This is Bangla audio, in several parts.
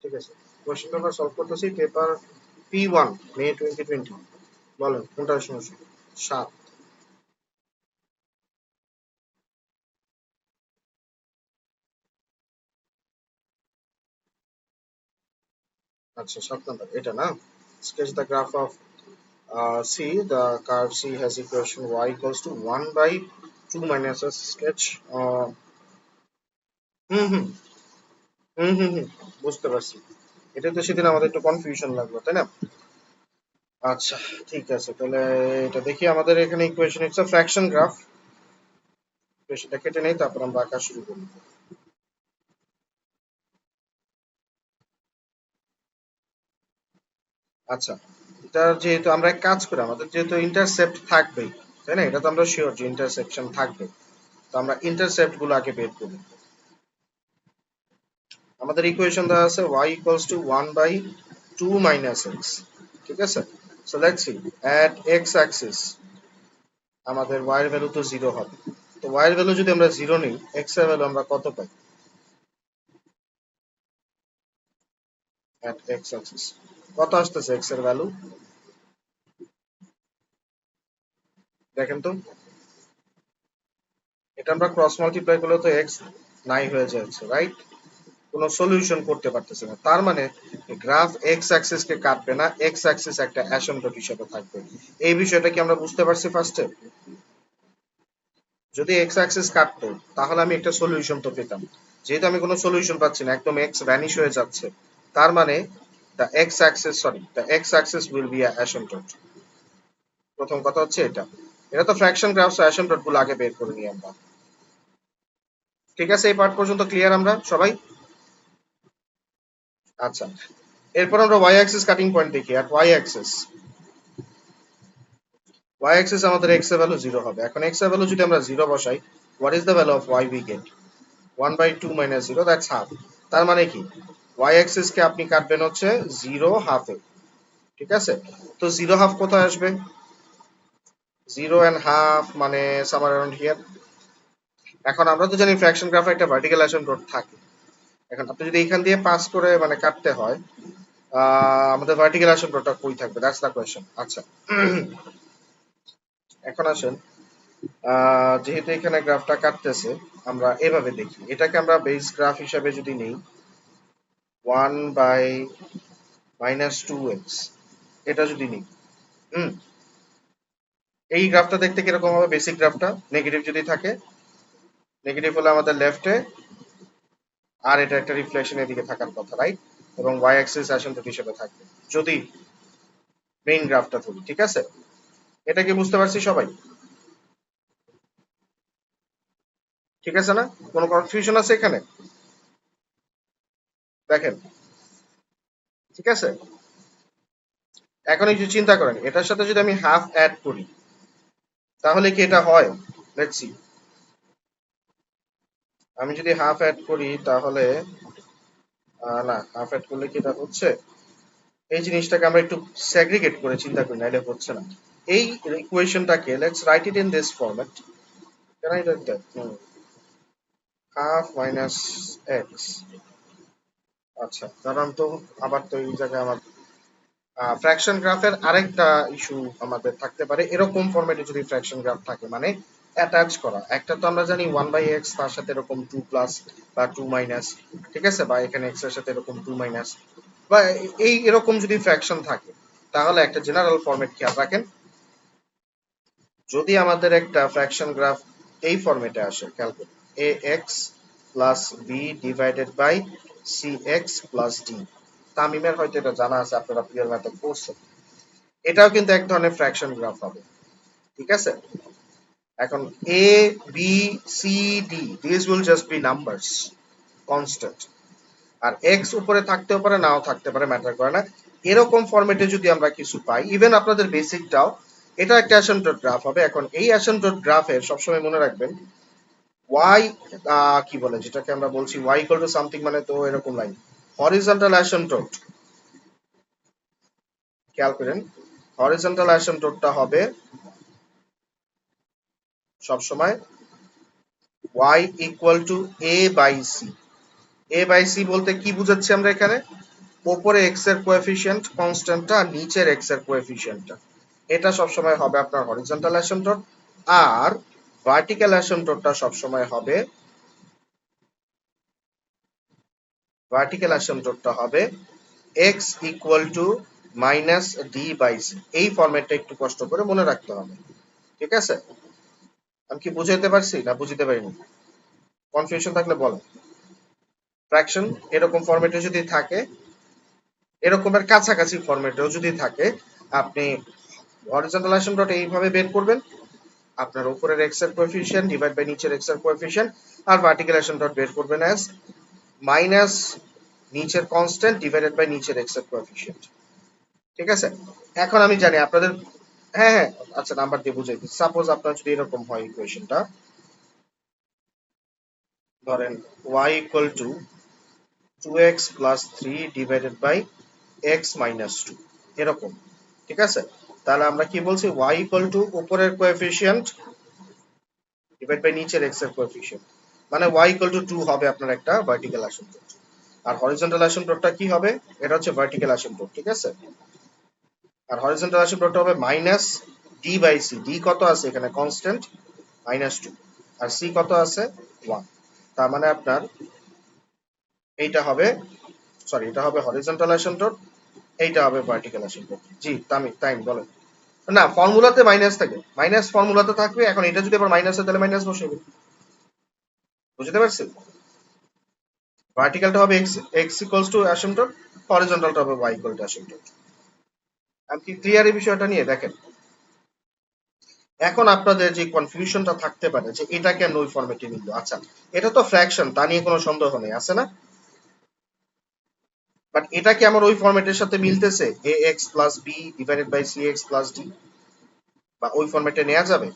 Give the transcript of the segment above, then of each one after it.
ঠিক আছে, কোশ্চেন পেপার সলভ করতেছি, পেপার P1 মে 2020। বলেন কোনটা সমস্যা? 7। আচ্ছা 7 নাম্বার এটা না। Sketch the graph of C, the curve C has equation y equals to 1 by 2 minus s sketch। হুম হুম হুম, বুঝতে পারছি। এটা তো সেদিন আমাদের একটু কনফিউশন লাগলো, তাই না? আচ্ছা ঠিক আছে, তাহলে এটা দেখি। আমাদের এখানে equation it's a fraction graph. সেটা কেটে নেই, তারপর আমরা আঁকা শুরু করি। আচ্ছা, এটা যেহেতু আমরা এক কাজ করি, আমাদের যেহেতু ইন্টারসেপ্ট থাকবেই, তাই না? এটা তো আমরা শিওর যে ইন্টারসেকশন থাকবে। তো আমরা ইন্টারসেপ্ট গুলো আগে বের করি। আমাদের ইকুয়েশন দেওয়া আছে y equals to 1 by 2 minus x। ঠিক আছে, so let's see at x Axis আমাদের y এর ভ্যালু তো 0 হবে। তো y এর ভ্যালু যদি আমরা 0 নিই, x এর ভ্যালু আমরা কত পাই এট x অ্যাক্সিস? কত আসতেছে x এর ভ্যালু? দেখেন তো, এটা আমরা ক্রস মাল্টিপ্লাই করলে তো x নাই হয়ে যাচ্ছে, রাইট? কোনো সলিউশন করতে পারতেছে না, তার মানে গ্রাফ এক্স অ্যাক্সিস কে কাটবে না, এক্স অ্যাক্সিস একটা অ্যাসিম্পটট হিসেবে থাকবে। এই বিষয়টা কি আমরা বুঝতে পারছি ফার্স্টে? যদি এক্স অ্যাক্সিস কাটতো তাহলে আমি একটা সলিউশন তো পেতাম। যেহেতু আমি কোনো সলিউশন পাচ্ছি না, একদম এক্স ভ্যানিশ হয়ে যাচ্ছে, তার মানে the x axis will be a asymptote. প্রথম কথা হচ্ছে এটা। এটা তো ফ্র্যাকশন গ্রাফ, অ্যাসিম্পটট গুলো আগে বের করে নিই আমরা। ঠিক আছে, এই পার্ট পর্যন্ত ক্লিয়ার আমরা সবাই? আচ্ছা, এরপর আমরা ওয়াই অ্যাক্সিস কাটিং পয়েন্ট দেখি। আর ওয়াই অ্যাক্সিস, y axis আমাদের x এর ভ্যালু 0 হবে। এখন x এর ভ্যালু যদি আমরা 0 বসাই, what is the value of y we get? 1 by 2 minus 0, that's half। তার মানে কি, y axis কে আপনি কাটবেন হচ্ছে 0 হাফে। ঠিক আছে, তো 0 হাফ কোথায় আসবে? 0 and half মানে somewhere around here। এখন আমরা তো জানি ফ্র্যাকশন গ্রাফে একটা ভার্টিক্যাল অ্যাসিম্পটট থাকে। এখন আপনি যদি এখান দিয়ে পাস করে মানে কাটতে হয়, আমাদের ভার্টিক্যাল অ্যাসিম্পটটটা কই থাকবে? That's the question. আচ্ছা, এখন আসেন, যেহেতু এখানে গ্রাফটা কাটতেছে, আমরা এভাবে দেখি। এটাকে আমরা বেস গ্রাফ হিসাবে যদি নেই, 1 বাই মাইনাস 2x, এটা যদি নিই, হুম, এই গ্রাফটা দেখতে কিরকম হবে? বেসিক গ্রাফটা নেগেটিভ যদি থাকে, নেগেটিভ হলে আমাদের লেফটে, আর এটা একটা রিফ্লেকশন এদিকে থাকার কথা, রাইট? এবং y অ্যাক্সিস অ্যাসিম্পটট হিসেবে থাকবে যদি মেইন গ্রাফটা ধরি। ঠিক আছে, এটা কি বুঝতে পারছি সবাই? ঠিক আছে না? কোনো কনফিউশন আছে এখানে? দেখেন, ঠিক আছে, এখন একটু চিন্তা করেন, এটার সাথে যদি আমি হাফ অ্যাড করি তাহলে কি এটা হয়? Let's see. আমি যদি হাফ অ্যাড করি তাহলে না, হাফ অ্যাড করলে কি এটা হচ্ছে? এই জিনিসটাকে আমরা একটু সেগ্রিগেট করে চিন্তা করি, নাইলে হচ্ছে না। এই ইকুয়েশনটাকে let's write it in this format. Can I write that? Half minus x. আচ্ছা দাঁড়ান তো, আবার তো এই জায়গায় আমার ফ্র্যাকশন গ্রাফের আরেকটা ইস্যু আমাদের থাকতে পারে। এরকম ফরম্যাটে যদি ফ্র্যাকশন গ্রাফ থাকে মানে অ্যাটাচ করা, একটা তো আমরা জানি 1/x, তার সাথে এরকম 2 প্লাস বা 2 মাইনাস, ঠিক আছে, বা এখানে x এর সাথে এরকম 2 মাইনাস, বা এই এরকম যদি ফ্র্যাকশন থাকে, তাহলে একটা জেনারেল ফরম্যাট খেয়াল রাখেন। যদি আমাদের একটা ফ্র্যাকশন গ্রাফ এই ফরম্যাটে আসে, খেয়াল করুন, ax plus B divided by cx plus D. তামিমের হয়তো এটা জানা আছে, আপনারা পিওর ম্যাথে পড়ছেন। এটাও কিন্তু এক ধরনের ফ্র্যাকশন গ্রাফ হবে। ঠিক আছে, এখন A B C D, this will just be numbers, constant. আর এক্স উপরে থাকতেও পারে, নাও থাকতে পারে, ম্যাটার করে না। এরকম ফরম্যাটে যদি আমরা কিছু পাই, ইভেন আপনাদের বেসিকটাও, এটা একটা অ্যাসিম্পটট গ্রাফ হবে। এখন এই অ্যাসিম্পটট গ্রাফের সবসময় মনে রাখবেন ওয়াই, কি বলে যেটাকে আমরা বলছি ওয়াই ইকুয়াল টু সামথিং, মানে তো এরকম লাইন হরিজন্টাল অ্যাসিম্পটট। খেয়াল করেন, হরিজন্টাল অ্যাসিম্পটটটা হবে সবসময় y equal to a by c। a by c বলতে কি বুঝাচ্ছি আমরা এখানে? উপরে এক্স এর কোএফিসিয়েন্ট কনস্ট্যান্টটা আর নিচের এক্স এর কোএফিসিয়েন্টটা, এটা সবসময় হবে আপনার হরিজন্টাল অ্যাসিম্পটট। আর ভার্টিক্যাল অ্যাসিম্পটটটা সবসময় হবে, ভার্টিক্যাল অ্যাসিম্পটটটা হবে X equal to minus D by C. এই ফরম্যাটটা একটু কষ্ট করে মনে রাখতে হবে, ঠিক আছে? আমি কি বুঝাইতে পারছি না বুঝিতে পারিনি? কনফিউশন থাকলে বলেন। ফ্র্যাকশন এরকম ফরম্যাটে যদি থাকে, এরকমের কাছাকাছি ফরম্যাটেও যদি থাকে, আপনি হরিজন্টাল অ্যাসিম্পটট এইভাবে বের করবেন, আপনার উপরের এক্স এর কোএফিসিয়েন্ট ডিভাইড বাই নিচের এক্স এর কোএফিসিয়েন্ট, আর ভার্টিক্যাল অ্যাসিম্পটট বের করবেন অ্যাজ মাইনাস নিচের কনস্ট্যান্ট ডিভাইডেড বাই নিচের এক্স এর কোএফিসিয়েন্ট, ঠিক আছে? এখন আমি জানি আপনাদের, হ্যাঁ হ্যাঁ, আচ্ছা নাম্বার দিয়ে বুঝাই দিচ্ছি। সাপোজ আপনার যদি এরকম হয় ইকুয়েশনটা, ধরেন y equal to 2x plus 3 divided by x minus 2, এরকম, ঠিক আছে? তাহলে আমরা কি বলছি, y ইকুয়াল টু উপরের কোএফিসিয়েন্ট ডিভাইড বাই নিচের x এর কোএফিসিয়েন্ট, মানে y ইকুয়াল টু 2 হবে আপনার একটা ভার্টিক্যাল অ্যাসিম্পটট। আর হরিজন্টাল অ্যাসিম্পটটটা কি হবে? এটা হচ্ছে ভার্টিক্যাল অ্যাসিম্পটট, ঠিক আছে? আর হরিজন্টাল অ্যাসিম্পটটটা হবে minus D by C. D কত আছে এখানে? Constant, minus 2। আর সি কত আছে? 1। তার মানে আপনার এইটা হবে, সরি, এটা হবে হরিজন্টাল অ্যাসিম্পটট, এইটা হবে ভার্টিক্যাল অ্যাসিম্পটট। জি তাই বলেন। না, ফর্মুলাতে মাইনাস থাকে, মাইনাস ফর্মুলাতে থাকবে। এখন এটা যদি আবার মাইনাস হয় তাহলে মাইনাস বসাবে, বুঝতে পারছেন? ভার্টিক্যালটা হবে এক্স, এক্স ইকুয়ালস টু অ্যাসিম্পটট, হরিজন্টালটা হবে ওয়াই ইকুয়াল টু অ্যাসিম্পটট। আমি কি ক্লিয়ার এই বিষয়টা নিয়ে? দেখেন, এখন আপনাদের যে কনফিউশনটা থাকতে পারে যে এটা কেন ওই ফরম্যাটে নিল, আচ্ছা এটা তো ফ্র্যাকশন, তা নিয়ে কোনো সন্দেহ নেই, আছে না? বাট এটা কি আমার ওই ফরম্যাটের সাথে মিলতেছে, a x plus B divided by c x plus d, বা ওই ফরম্যাটে নেওয়া যাবে?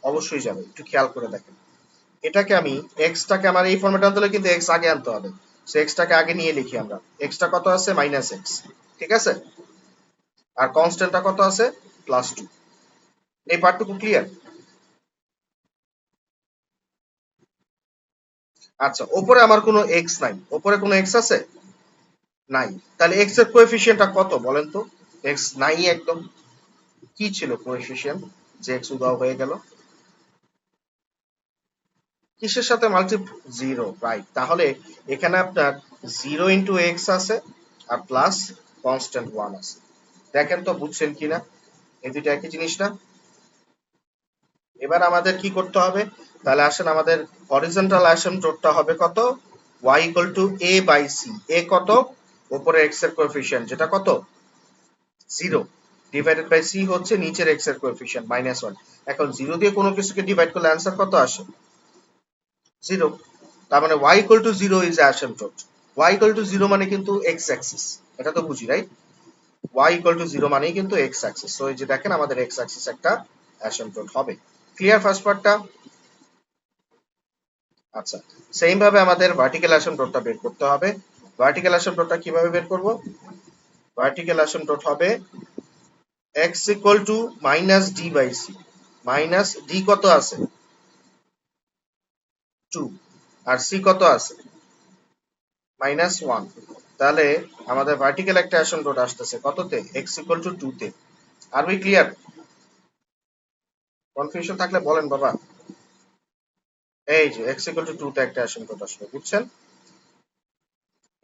অবশ্যই যাবে। একটু খেয়াল করে দেখেন, এটাকে আমি এক্সটাকে আমার এই ফরম্যাটে আনতে হলে কিন্তু এক্স আগে আনতে হবে। সো এক্সটাকে আগে নিয়ে লিখি আমরা। এক্সটা কত আছে? মাইনাস এক্স, ঠিক আছে? আর কনস্ট্যান্টটা কত আছে? প্লাস 2। এই পার্টটুকু ক্লিয়ার? আচ্ছা, উপরে আমার কোনো এক্স নাই, উপরে কোনো এক্স আছে? নাই। তাহলে এক্স এর কোএফিসিয়েন্টটা কত বলেন তো? এক্স নাই একদম। কি ছিল কোএফিসিয়েন্ট যে এক্স উধাও হয়ে গেল? কিসের সাথে মাল্টি? Zero, right. তাহলে এখানে আপনার জিরো ইন্টু এক্স আছে আর প্লাস কনস্ট্যান্ট 1 আছে। দেখেন তো বুঝছেন কিনা, এই দুটো একই জিনিস না? এবার আমাদের কি করতে হবে? তাহলে আসেন, আমাদের হরিজন্টাল অ্যাসিম্পটটটা হবে কত? y equal to a by c। a কত? উপরে x এর কোএফিসিয়েন্ট, যেটা কত? 0, ডিভাইডেড বাই c হচ্ছে নিচের x এর কোএফিসিয়েন্ট মাইনাস 1। এখন 0 দিয়ে কোনো কিছুকে ডিভাইড করলে অ্যান্সার কত আসে? 0। তার মানে y equal to 0 is asymptote. y equal to 0 মানে কিন্তু x অ্যাক্সিস, এটা তো বুঝি, রাইট? y ইকুয়াল টু 0 মানেই কিন্তু x অ্যাক্সিস। সো এই যে দেখেন, আমাদের x অ্যাক্সিস একটা অ্যাসিম্পটট হবে। ক্লিয়ার ফার্স্ট পার্টটা? আচ্ছা, সেম ভাবে আমাদের ভার্টিক্যাল অ্যাসিম্পটটটা বের করতে হবে। ভার্টিক্যাল অ্যাসিম্পটটটা কিভাবে বের করব? ভার্টিক্যাল অ্যাসিম্পটট হবে x equal to minus D by C. Minus D কত আছে? 2। আর সি কত আছে? মাইনাস 1। তাহলে আমাদের ভার্টিক্যাল একটা অ্যাসিম্পটট আসতেছে কততে? x ইকুয়াল টু 2 তে। আর উই ক্লিয়ার? কনফিউশন থাকলে বলেন বাবা। এই যে x ইকুয়াল টু 2 তে একটা অ্যাসিম্পটট আসবে, বুঝছেন?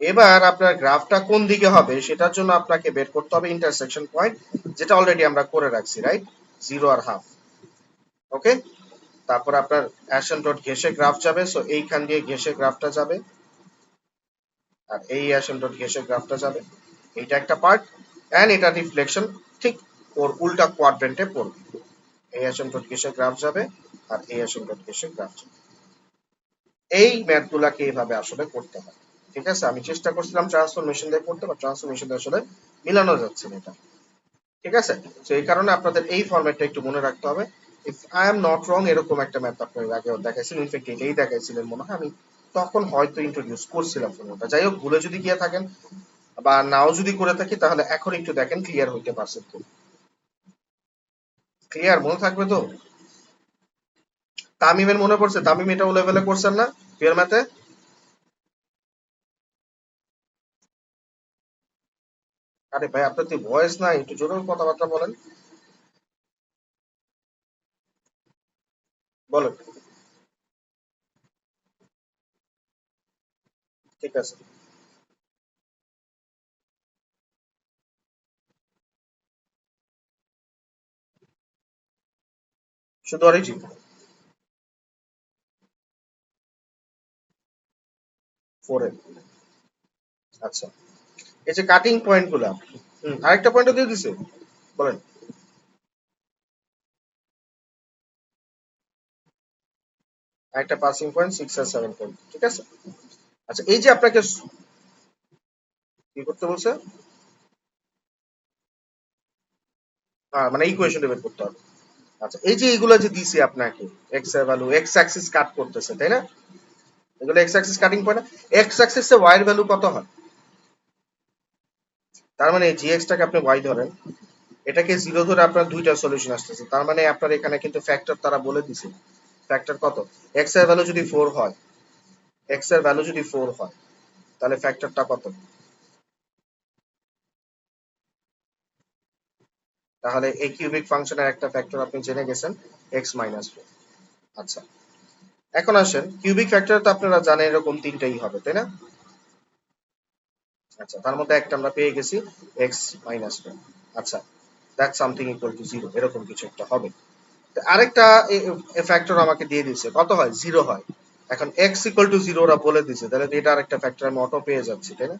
এবার আপনার গ্রাফটা কোন দিকে হবে সেটার জন্য আপনাকে বের করতে হবে ইন্টারসেকশন পয়েন্ট, যেটা অলরেডি আমরা করে রাখছি, রাইট? 0 আর হাফ। ওকে, তারপর আপনার অ্যাসিম্পটট ঘেষে গ্রাফ যাবে, সো এইখান দিয়ে ঘেষে গ্রাফটা যাবে, আর এই অ্যাসিম্পটট ঘেষে গ্রাফটা যাবে। এইটা একটা পার্ট, এন্ড এটা রিফ্লেকশন ঠিক ওর উল্টা কোয়াড্রেন্টে পড়বে। এই অ্যাসিম্পটট ঘেষে গ্রাফ যাবে, আর এই অ্যাসিম্পটট ঘেষে গ্রাফ যাবে। এই ম্যাথগুলাকে এইভাবে আসলে করতে হয়, ঠিক আছে? আমি চেষ্টা করছিলাম ট্রান্সফরমেশন দিয়ে করতে, বা ট্রান্সফরমেশন দিয়ে আসলে মিলানো যাচ্ছে না এটা, ঠিক আছে? তো এই কারণে আপনাদের এই ফরম্যাটটা একটু মনে রাখতে হবে। If I am not wrong, এরকম একটা ম্যাথ আপনার আগেও দেখাইছিলেন, ইনফ্যাক্ট এটাই দেখাইছিলেন মনে হয়, আমি তখন হয়তো ইন্ট্রোডিউস করছিলাম ফর্মুলাটা। যাই হোক, ভুলে যদি গিয়ে থাকেন বা নাও যদি করে থাকি, তাহলে এখন একটু দেখেন ক্লিয়ার হইতে পারছেন তো? ক্লিয়ার মনে থাকবে তো? তামিমের মনে পড়ছে? তামিম এটা ও লেভেলে করছেন না পিয়ার ম্যাথে? আরে ভাই আপনার তো ভয়েস নাই, একটু জোরে কথাবার্তা বলেন। বলেন। ঠিক আছে, শুধু অরিজিন। ফোরে। আচ্ছা, এই যে কাটিং পয়েন্ট গুলা, আরেকটা পয়েন্টও দিয়ে দিছে, বলেন। আরেকটা পাসিং পয়েন্ট 6 আর 7 পয়েন্ট, ঠিক আছে। আচ্ছা এই যে আপনাকে কি করতে বলছে? হ্যাঁ মানে ইকুয়েশন বের করতে হবে। আচ্ছা এই যে এইগুলা যে দিছে আপনাকে, এক্স এর ভ্যালু এক্স অ্যাক্সিস কাট করতেছে তাই না? এগুলো x axis cutting point. X অ্যাক্সিসে ওয়াই এর ভ্যালু কত হয়? তার মানে জি এক্স টাকে আপনি ওয়াই ধরেন, এটাকে জিরো ধরে আপনার দুইটা সলিউশন আসতেছে, তার মানে আপনার এখানে কিন্তু ফ্যাক্টর তারা বলে দিছে। ফ্যাক্টর কত? এক্স এর ভ্যালু যদি 4 হয়, এক্স এর ভ্যালু যদি 4 হয়, তাহলে ফ্যাক্টরটা কত? তাহলে এই কিউবিক ফাংশনের একটা ফ্যাক্টর আপনি জেনে গেছেন, এক্স মাইনাস 4। আচ্ছা, এখন আসেন কিউবিক ফ্যাক্টর তো আপনারা জানেন এরকম তিনটাই হবে তাই না? আচ্ছা তার মধ্যে একটা আমরা পেয়ে গেছি, এক্স মাইনাস 4। আচ্ছা, that something equal to zero, এরকম কিছু একটা হবে। তো আরেকটা ফ্যাক্টর আমাকে দিয়ে দিছে, কত হয়? জিরো হয়। এখন এক্স ইকুয়াল টু জিরো ওরা বলে দিছে, তাহলে তো এটা আরেকটা ফ্যাক্টর আমি অটো পেয়ে যাচ্ছি তাই না?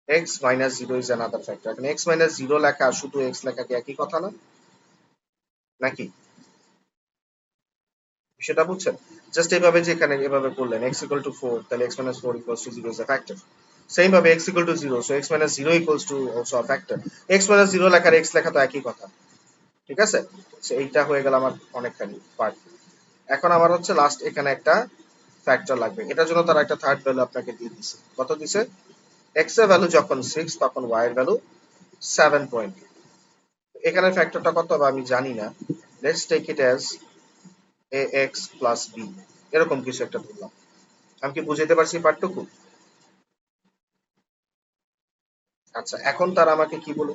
X minus zero is another factor. এখন এক্স মাইনাস জিরো লেখা আর শুধু এক্স লেখা কি একই কথা না? নাকি? সেটা বুঝছেন? জাস্ট এইভাবে যে এখানে এভাবে করলেন এক্স ইকুয়াল টু 4, তাহলে x minus 4 equals to 0 is a factor. Same ভাবে x equal to 0, so x minus 0 equals to also a factor. X minus 0 লেখার এক্স লেখা তো একই কথা, ঠিক আছে? সো এইটা হয়ে গেল আমার অনেকখানি পার্ট। এখন আমার হচ্ছে লাস্ট এখানে একটা ফ্যাক্টর লাগবে, এটার জন্য তারা একটা থার্ড ভ্যালু আপনাকে দিয়ে দিছে। কত দিছে? এক্স এর ভ্যালু যখন 6 তখন ওয়াই এর ভ্যালু 7 পয়েন্ট। এখানে ফ্যাক্টরটা কত হবে আমি জানি না, let's take it as a x plus B, এরকম কিছু একটা ধরলাম। আমি কি বুঝাইতে পারছি পার্টটুকু? আচ্ছা এখন তারা আমাকে কি বলে,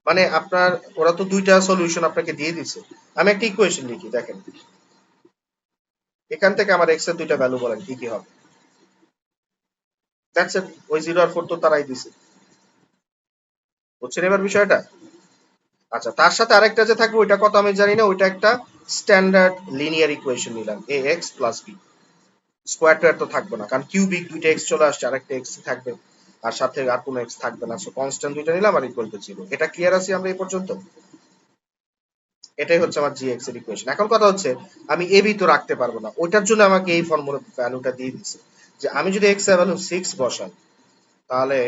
মানে আপনার ওরা তো দুইটা সলিউশন আপনাকে দিয়ে দিছে। আমি একটা ইকুয়েশন লিখি, দেখেন এখান থেকে আমার এক্স এর দুইটা ভ্যালু বলেন কি কি হবে। দ্যাটস ইট, ওই 0 আর 4 তো তারাই দিছে। বুঝছেন এবার বিষয়টা? আচ্ছা তার সাথে আরেকটা যে থাকবে ওইটা কত আমি জানি না, ওইটা একটা স্ট্যান্ডার্ড লিনিয়ার ইকুয়েশন নিলাম, এ এক্স প্লাস বি। স্কোয়ার টুয়ার তো থাকবে না, কারণ কিউবিক দুইটা এক্স চলে আসছে, আরেকটা এক্স থাকবে, আর সাথে আর কোনো এক্স থাকবে না, সো কনস্ট্যান্ট দুইটা নিলাম আর ইকুয়াল টু জিরো। এটা ক্লিয়ার আছি আমরা এই পর্যন্ত? এটাই হচ্ছে আমার জি এক্স এর ইকুয়েশন। এখন কথা হচ্ছে আমি এ বি তো রাখতে পারবো না, ওইটার জন্য আমাকে এই ফর্মুলা ভ্যালুটা দিয়ে দিচ্ছে, যে আমি যদি এক্স এর ভ্যালু 6 বসাই, তাহলে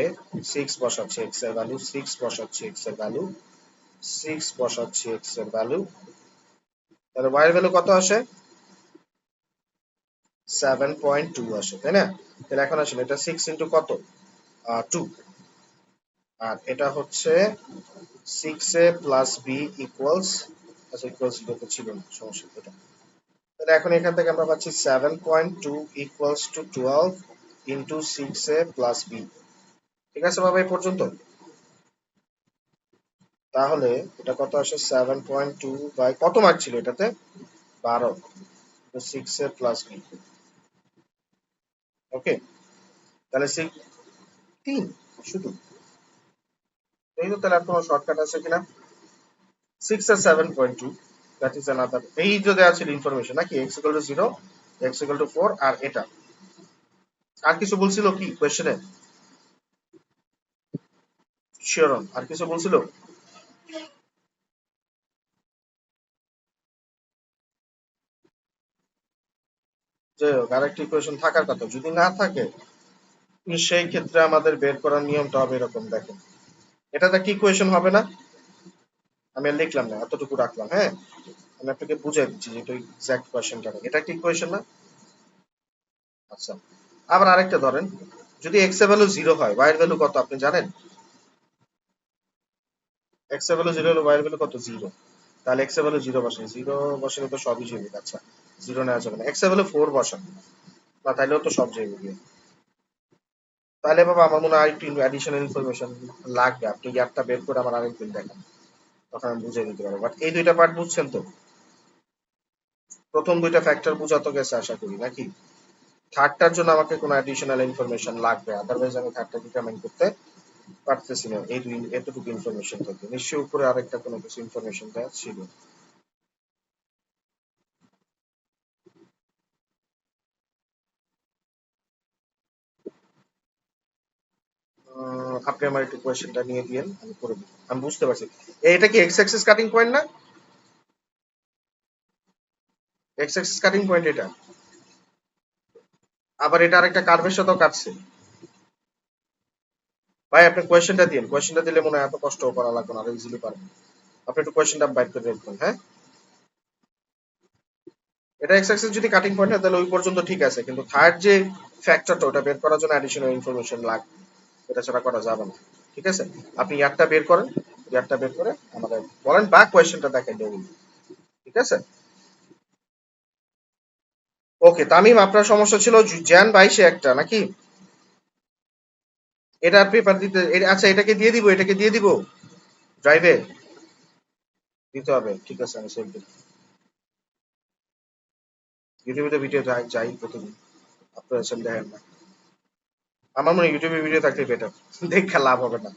6 বসাচ্ছি এক্স এর ভ্যালু, 6 বসাচ্ছি এক্স এর ভ্যালু, 6 বসাচ্ছি এক্স এর ভ্যালু, তাহলে ওয়াই এর ভ্যালু কত আসে? 7.2 আসে তাই না? তাহলে এখন আসলে এটা 6 ইন্টু কত? 2। আর এটা হচ্ছে 6a প্লাস বি ইকুয়ালস, আচ্ছা ইকুয়ালস তো ছিল না, সমস্যা নেই এটা। তাহলে এখন এখান থেকে আমরা পাচ্ছি 7.2 equals to 12 into 6a plus বি। ঠিক আছে বাবা এই পর্যন্ত? তাহলে এটা কত আসে? 7.2 বাই কত মার্ক ছিল এটাতে? 12, 6a প্লাস বি। ওকে, তাহলে 3 শুধু, এই তো। তাহলে আর কোনো শর্টকাট আছে কিনা? 6 আর 7.2, দ্যাট ইজ অ্যানাদার, এই যে দেওয়া ছিল ইনফরমেশন নাকি, x equal to 0, x equal to 4 আর এটা। আর কিছু বলছিল কি কোয়েশ্চেনে? শিওরন আর কিছু বলছিল? যে আরেকটি ইকুয়েশন থাকার কথা, যদি না থাকে সেই ক্ষেত্রে আমাদের বের করার নিয়মটা হবে এরকম, দেখেন এটাতে কি ইকুয়েশন হবে না, আমি আর লিখলাম না, এতটুকু রাখলাম, হ্যাঁ। আমি আপনাকে বুঝাই দিচ্ছি যে এটা এক্সাক্ট কোয়েশ্চনটা, এটা একটা ইকুয়েশন না? আচ্ছা, আবার আরেকটা ধরেন, যদি এক্স এর ভ্যালু 0 হয়, ওয়াই এর ভ্যালু কত আপনি জানেন? এক্স এর ভ্যালু 0 হলে ওয়াই এর ভ্যালু কত? 0। তাহলে এক্স এর ভ্যালু 0 বসান, 0 বসালে তো সবই যাবে। আচ্ছা 0 নেওয়া যাবে না, এক্স এর ভ্যালু 4 বসান, না তাইলেও তো সব যাবে গিয়ে। তাহলে বাবা আমার মনে হয় আরেকটু অ্যাডিশনাল ইনফরমেশন লাগবে, আপনি ইয়ারটা বের করে আমার আরেকদিন দেখান, তখন আমি বুঝে নিতে পারবো। বাট এই দুইটা পার্ট বুঝছেন তো? প্রথম দুইটা ফ্যাক্টর বোঝা তো গেছে আশা করি, নাকি? থার্ডটার জন্য আমাকে কোনো অ্যাডিশনাল ইনফরমেশন লাগবে, আদারওয়াইজ আমি থার্ডটা ডিটারমাইন করতে পারতেছি না এই দুই এতটুকু ইনফরমেশন থেকে। নিশ্চয়ই উপরে আরেকটা কোনো কিছু ইনফরমেশন দেওয়া ছিল। আপনি আমার একটু কোয়েশ্চেনটা নিয়ে দিয়েন, আমি করে দিই। আমি বুঝতে পারছি। এটা কি এক্স অ্যাক্সিস কাটিং পয়েন্ট না? এক্স অ্যাক্সিস কাটিং পয়েন্ট এটা। আবার এটা আরেকটা কার্ভের সাথেও কাটছে। ভাই আপনি কোয়েশ্চেনটা দিন, কোয়েশ্চেনটা দিলে মনে হয় এত কষ্ট করা লাগবে না, আরো ইজিলি পারবেন। আপনি একটু কোয়েশ্চেনটা বাইর করে দেখবেন, হ্যাঁ? এটা এক্স অ্যাক্সিস যদি কাটিং পয়েন্ট হয় তাহলে ওই পর্যন্ত ঠিক আছে, কিন্তু থার্ড যে ফ্যাক্টরটা ওটা বের করার জন্য অ্যাডিশনাল ইনফরমেশন লাগবে, এটা ছাড়া করা যাবে না। ঠিক আছে, আপনি ইয়ারটা বের করেন, ইয়ারটা বের করে আমাদের বলেন বা কোয়েশ্চেনটা দেখেন দেখুন। ঠিক আছে, ওকে। তামিম আপনার সমস্যা ছিল জ্যান 22-এ একটা নাকি? এটার পেপার দিতে আচ্ছা এটাকে দিয়ে দিব, এটাকে দিয়ে দিব ড্রাইভে দিতে হবে। ঠিক আছে, আমি সেভ দিই। ইউটিউবে তো ভিডিও যাই যাই প্রতিদিন, আপনারা এসব দেখেন না। আমার মনে হয় ইউটিউবে ভিডিও থাকলে বেটার, দেখে লাভ হবে না।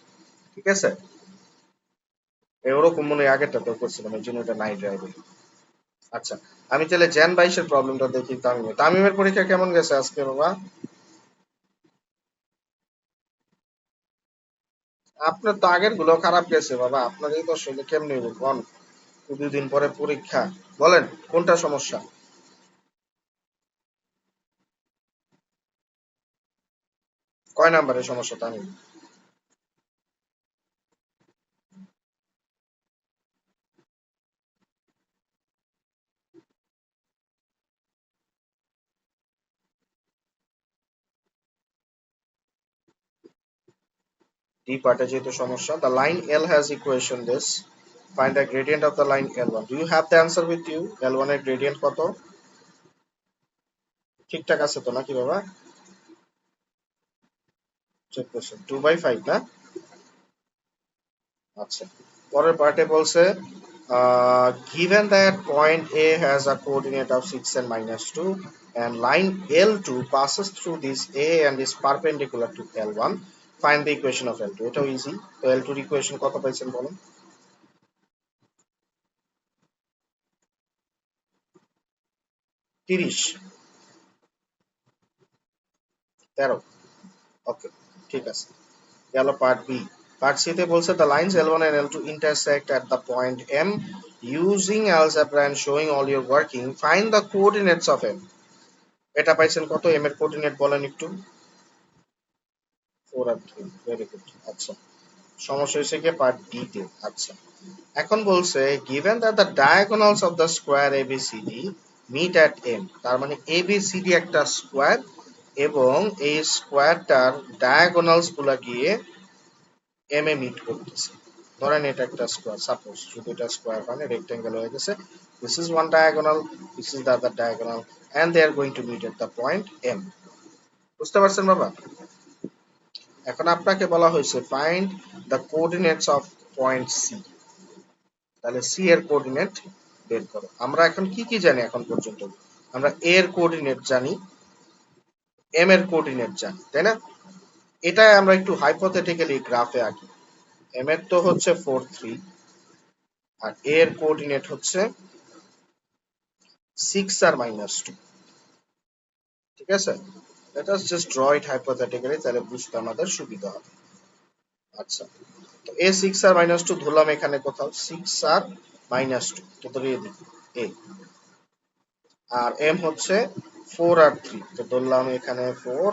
ঠিক আছে, ওরকম মনে হয় আগেরটা তো করছিলাম, এই জন্য এটা নাই ড্রাইভে। আচ্ছা, আমি তাহলে জ্যান 22-এর প্রবলেমটা দেখি। তামিমের পরীক্ষা কেমন গেছে আজকে বাবা? আপনার তো আগের গুলো খারাপ গেছে বাবা, আপনার এই তো আসলে কেমনে কোন, 2 দিন পরে পরীক্ষা, বলেন কোনটা সমস্যা? কয় নাম্বারের সমস্যা তামিম? ডি পার্টে যেহেতু সমস্যা, the line L has equation this, find the gradient of the line L1. Do you have the answer with you? L1 এর gradient কত? ঠিকঠাক আছে তো নাকি বাবা? চেক করছেন 2/5 না? আচ্ছা, পরের পার্টে বলছে given that point A has a coordinate of 6 and -2 and line L2 passes through this A and is perpendicular to L1, find the equation of L2. এটাও ইজি। তো L2 এর ইকুয়েশন কত পাইছেন বলেন? 30, 13। ওকে, ঠিক আছে। গেল পার্ট বি। পার্ট সি তে বলছে the lines L1 and L2 intersect at the point M using algebra and showing all your working, find the coordinates of M. এটা পাইছেন কত? M এর কোঅর্ডিনেট বলেন একটু। 4 আর 3, ভেরি গুড। আচ্ছা, সমস্যা হয়েছে কি পার্ট ডি তে। আচ্ছা, এখন বলছে given that the diagonals of the square ABCD meet at M, তার মানে ABCD একটা স্কোয়ার এবং এই স্কোয়ারটার ডায়াগোনালস গুলা গিয়ে এম এ মিট করতেছে। ধরেন এটা একটা স্কোয়ার, সাপোজ যদি এটা স্কোয়ার মানে রেক্টেঙ্গেল হয়ে গেছে, this is one diagonal, this is the other diagonal, and they are going to meet at the point M. বুঝতে পারছেন বাবা? এখন আপনাকে বলা হয়েছে find the coordinates of point C, তাহলে সি এর কোঅর্ডিনেট বের করো। আমরা এখন কি কি জানি এখন পর্যন্ত? আমরা এ এর কোঅর্ডিনেট জানি, এম এর কোঅর্ডিনেট জানি, তাই না? এটা আমরা একটু হাইপোথেটিক্যালি গ্রাফে আঁকি। এম এর তো হচ্ছে 4 3, আর এ এর কোঅর্ডিনেট হচ্ছে 6 আর -2। ঠিক আছে, let us just draw it hypothetically, তাহলে বুঝতে আমাদের সুবিধা হবে। আচ্ছা, তো এ 6 আর -2 ধরলাম এখানে কোথাও, 6 আর -2 তো ধরিয়ে দিই এ, আর এম হচ্ছে 4 আর 3 তো ধরলাম এখানে 4,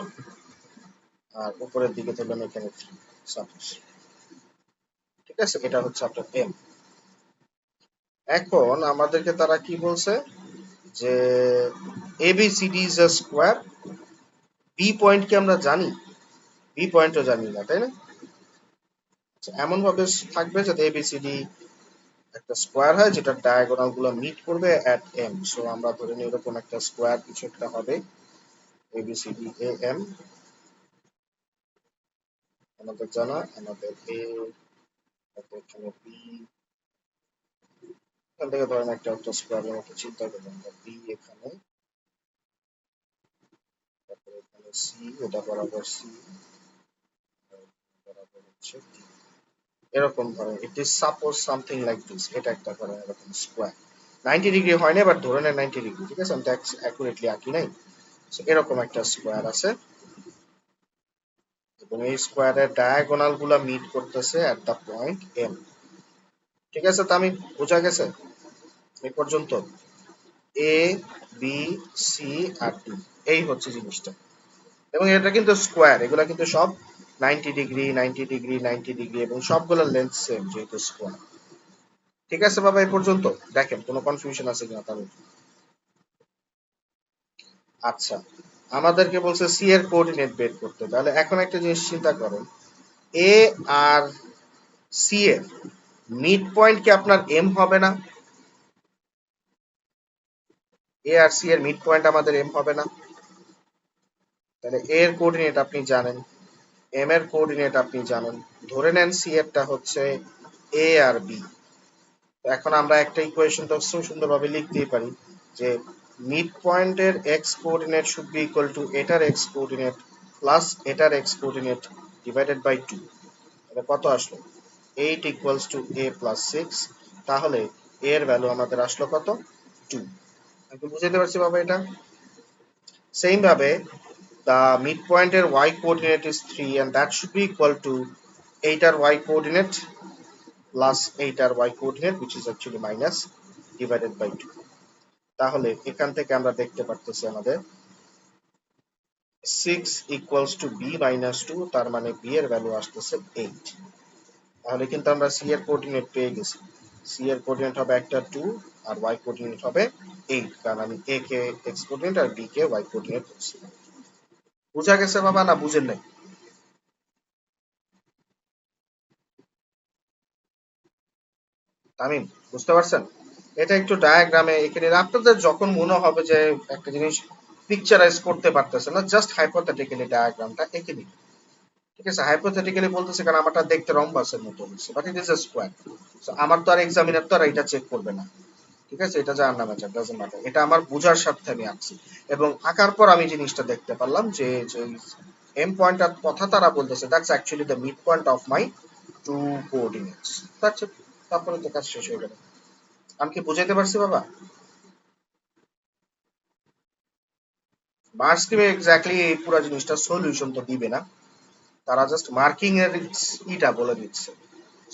আর উপরের দিকে ধরলাম এখানে 3 সাপোজ। ঠিক আছে, এটা হচ্ছে আপনার এম। এখন আমাদেরকে তারা কি বলছে যে ABCD is a square, B point কি আমরা জানি? বি পয়েন্টও জানি না, তাই না? আচ্ছা, এমন ভাবে থাকবে যাতে ABCD একটা স্কোয়ার হয় যেটা ডায়াগোনাল গুলো মিট করবে এট এম। সো আমরা ধরে নিই এরকম একটা স্কোয়ার কিছু একটা হবে, ABCD AM, আমাদের জানা, আমাদের এ, এখানে বি, এখান থেকে ধরেন একটা স্কোয়ারের মতো চিন্তা করবো আমরা, বি এখানে, তারপরে এখানে সি, এটা বরাবর সি, বরাবর হচ্ছে ডি। এরকম ধরেন it is suppose something like this, এটা একটা ধরেন এরকম স্কোয়ার 90 ডিগ্রি হয় না, বাট ধরে নেন 90 ডিগ্রি, ঠিক আছে, আমি তো অ্যাকুরেটলি আঁকি নাই। So, এরকম একটা স্কোয়ার আছে এবং এই স্কোয়ারের ডায়াগোনাল গুলা মিট করতেছে এট দা পয়েন্ট এম। ঠিক আছে, তো আমি বোঝা গেছে এই পর্যন্ত? এ, বি, সি আর ডি, এই হচ্ছে জিনিসটা। এবং এটা কিন্তু স্কোয়ার, এগুলা কিন্তু সব 90 ডিগ্রি 90 ডিগ্রি 90 ডিগ্রি এবং সবগুলোর লেন্থ সেম যেহেতু স্কোয়ার। ঠিক আছে বাবা, এই পর্যন্ত দেখেন কোনো কনফিউশন আছে কিনা তাহলে। আচ্ছা, আমাদেরকে বলছে সি এর কোঅর্ডিনেট বের করতে, তাহলে এখন একটা জিনিস চিন্তা করেন, এ আর সি এর মিড পয়েন্ট কি আপনার এম হবে না? এ আর সি এর মিড পয়েন্ট আমাদের এম হবে না? তাহলে এ এর কোঅর্ডিনেট আপনি জানেন, এম এর কোঅর্ডিনেট আপনি জানেন, ধরে নেন সি এরটা হচ্ছে এ আর বি। এখন আমরা একটা ইকুয়েশন তো সুন্দরভাবে লিখতেই পারি যে মিড পয়েন্টের x coordinate should be equal to এটার এক্স কোঅর্ডিনেট প্লাস এটার এক্স কোঅর্ডিনেট ডিভাইডেড বাই 2। এটা কত আসলো? 8 ইকুয়ালস টু a প্লাস 6। তাহলে a এর ভ্যালু আমাদের আসলো কত? 2। আমি বুঝাইতে পারছি বাবা এটা? সেম ভাবে the midpoint এর y coordinate is 3 and that should be equal to 8 R y coordinate plus 8 R y coordinate which is actually minus divided by 2। তাহলে এখান থেকে আমরা দেখতে পারতেছি আমাদের 6 equals to b minus 2, তার মানে b এর ভ্যালু আসতেছে 8। তাহলে কিন্তু আমরা সি এর কোঅর্ডিনেট পেয়ে গেছি। সি এর কোঅর্ডিনেট হবে একটা 2 আর y কোঅর্ডিনেট হবে 8, কারণ আমি a কে x কোঅর্ডিনেট আর b কে y কোঅর্ডিনেট করছি। বুঝা গেছে বাবা না বুঝেন নাই? তামিম, বুঝতে পারছেন? এটা একটু ডায়াগ্রামে এঁকে নিন, আপনাদের যখন মনে হবে যে একটা জিনিস পিকচারাইজ করতে পারতেছে না, জাস্ট হাইপোথেটিক্যালি ডায়াগ্রামটা এঁকে নিন। ঠিক আছে, হাইপোথেটিক্যালি বলতেছে কারণ আমারটা দেখতে রম্বাসের মতো হচ্ছে, but it is a square. So আমার তো আর এক্সামিনার তো আর এটা চেক করবে না। ঠিক আছে, এটা জানার না ম্যাটার, ডাজন্ট ম্যাটার, এটা আমার বোঝার স্বার্থে আমি আঁকছি। এবং আঁকার পর আমি জিনিসটা দেখতে পারলাম যে এম পয়েন্টটার কথা তারা বলতেছে that's actually the mid point of my two coordinates. That's it, তারপরে তো কাজ শেষ হয়ে গেল। আমি কি বুঝাইতে পারছি বাবা? মার্কস দিবে এক্স্যাক্টলি এই পুরো জিনিসটা সলিউশন তো দিবে না, তারা জাস্ট মার্কিং এর ইটা বলে দিচ্ছে।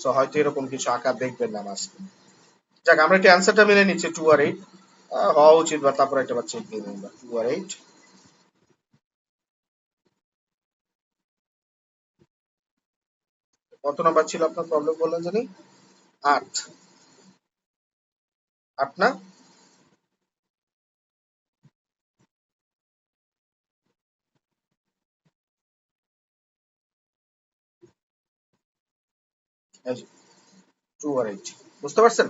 সো হয়তো এরকম কিছু আঁকা দেখবেন না মার্কস। যাক, আমরা একটু অ্যান্সারটা মিলে নিচ্ছি 2 আর 8 হওয়া উচিত, বা তারপর একটা বাচ্চা দিয়ে দিন 2 আর 8। কত নাম্বার ছিল আপনার প্রবলেম বললেন জানি? 8। 8 না? এই যে 2 আর 8, বুঝতে পারছেন?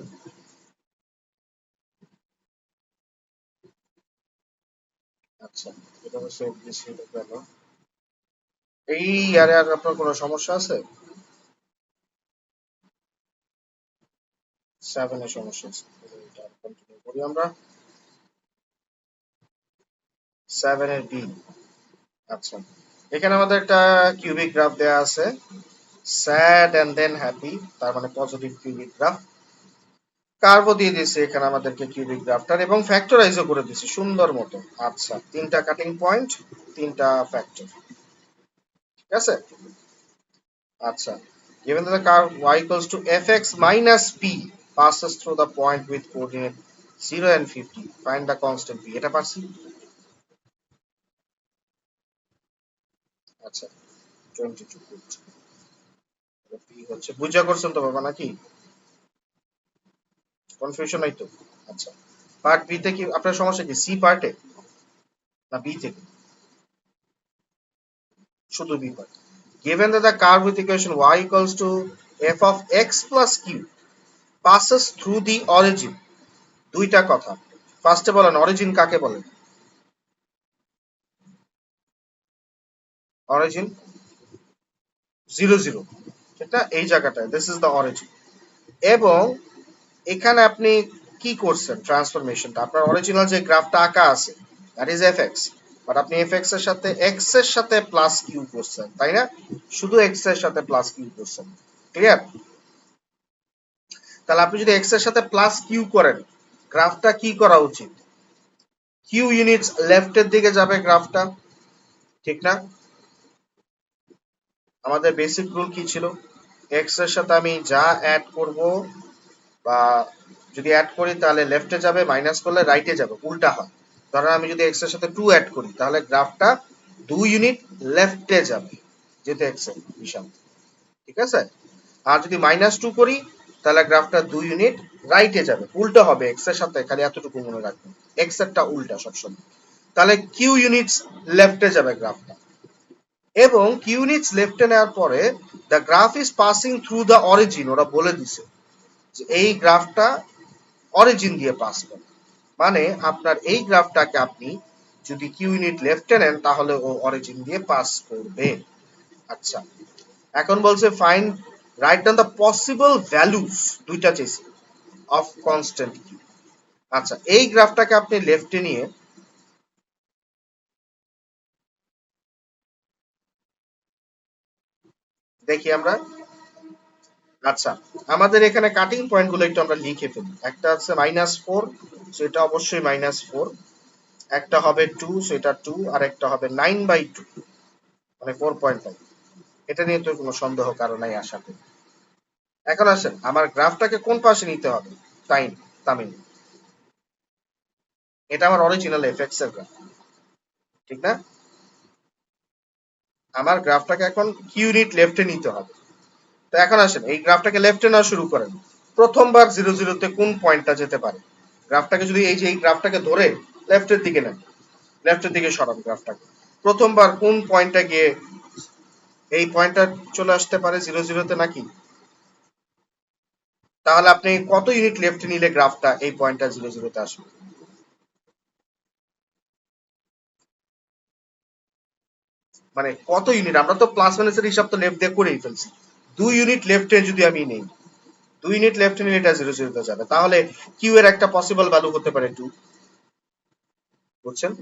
আচ্ছা, এটা হচ্ছে বেশি গেল। এই ইয়ারে আর আপনার কোনো সমস্যা আছে? 7 এর সমস্যা আছে, এটা কন্টিনিউ করি আমরা। 7 এর বি। আচ্ছা, এখানে আমাদের একটা কিউবিক গ্রাফ দেয়া আছে, স্যাড এন্ড দেন হ্যাপি, তার মানে পজিটিভ কিউবিক গ্রাফ। কার্ভও দিয়ে দিয়েছে এখানে আমাদেরকে কিউবিক গ্রাফটার, এবং ফ্যাক্টরাইজও করে দিয়েছে সুন্দর মতো। আচ্ছা, 3টা কাটিং পয়েন্ট, 3টা ফ্যাক্টর, ঠিক আছে। আচ্ছা, given that the curve y equals to fx minus p passes through the point with coordinate 0 and 50, find the constant p, এটা পারছি। আচ্ছা, 22 গুড। p হচ্ছে, বুঝা করছেন তো বাবা নাকি? কনফিউশন নাই তো? আচ্ছা, পার্ট বি তে কি আপনার সমস্যা কি, সি পার্টে না বি থেকে? শুধু B part. given that the curve with equation y equals to f of x plus q passes through the origin, দুইটা কথা। ফার্স্টে বলেন অরিজিন কাকে বলেন? অরিজিন 0 0, ঠিক না? এই জায়গাটায় দিস ইজ দ্য অরিজিন। এবং এখানে আপনি কি করছেন ট্রান্সফরমেশনটা, আপনার অরিজিনাল যে গ্রাফটা আঁকা আছে দ্যাট ইজ এফএক্স, বাট আপনি এফএক্স এর সাথে এক্স এর সাথে প্লাস কিউ করছেন, তাই না? শুধু এক্স এর সাথে প্লাস কিউ করছেন, ক্লিয়ার? তাহলে আপনি যদি এক্স এর সাথে প্লাস কিউ করেন, গ্রাফটা কি করা উচিত? কিউ ইউনিটস লেফটের দিকে যাবে গ্রাফটা, ঠিক না? আমাদের বেসিক রুল কি ছিল? এক্স এর সাথে আমি যা অ্যাড করব, বা যদি অ্যাড করি তাহলে লেফটে যাবে, মাইনাস করলে রাইটে যাবে, উল্টা হয়। ধরেন আমি যদি এক্স এর সাথে 2 অ্যাড করি তাহলে গ্রাফটা 2 ইউনিট লেফটে যাবে, যেহেতু এক্স এর হিসাব, ঠিক আছে? আর যদি -2 করি তাহলে গ্রাফটা 2 ইউনিট রাইটে যাবে, উল্টো হবে এক্স এর সাথে, খালি এতটুকু মনে রাখবেন, এক্স এরটা উল্টা সবসময়। তাহলে কিউ ইউনিটস লেফটে যাবে গ্রাফটা, এবং কিউ ইউনিটস লেফটে নেওয়ার পরে the graph is passing through the origin, ওরা বলে দিছে যে এই গ্রাফটা অরিজিন দিয়ে পাস করে, মানে আপনার এই গ্রাফটাকে আপনি যদি কিউ ইউনিট লেফটে নেন তাহলে ও অরিজিন দিয়ে পাস করবে। আচ্ছা, এখন বলছে find right down the possible values, দুইটা চেয়েছি, অফ কনস্ট্যান্ট কিউ। আচ্ছা, এই গ্রাফটাকে আপনি লেফটে নিয়ে দেখি আমরা। আচ্ছা, আমাদের এখানে কাটিং পয়েন্ট গুলো একটু আমরা লিখে ফেলি। একটা আছে -4, সেটা অবশ্যই -4, একটা হবে 2, সেটা 2, আর একটা হবে 9/2, মানে 4.5। এটা নিয়ে তো কোনো সন্দেহ কারো নাই আশা করি। এখন আসেন, আমার গ্রাফটাকে কোন পাশে নিতে হবে? টাইম, তামিল, এটা আমার অরিজিনাল এফএক্স এর গ্রাফ, ঠিক না? আমার গ্রাফটাকে এখন কিউ ইউনিট লেফটে নিতে হবে। তো এখন আসেন, এই গ্রাফটাকে লেফটে নেওয়া শুরু করেন। প্রথমবার 0 0 তে কোন পয়েন্টটা যেতে পারে? গ্রাফটাকে যদি এই যে এই গ্রাফটাকে ধরে লেফটের দিকে নেন, লেফটের দিকে সরান গ্রাফটাকে, প্রথমবার কোন পয়েন্টটা গিয়ে এই পয়েন্টটা চলে আসতে পারে 0 0 তে নাকি? তাহলে আপনি কত ইউনিট লেফট নিলে গ্রাফটা এই পয়েন্টটা 0 0 তে আসবে? মানে কত ইউনিট? আমরা তো প্লাস মাইনাসের হিসাব তো লেফট দিয়ে করেই ফেলছি। 2 ইউনিট লেফটে যদি আমি নেই, 2 ইউনিট লেফটে নিলে এটা 0 0 তে যাবে, তাহলে কিউ এর একটা পসিবল ভ্যালু হতে পারে 2, বুঝছেন?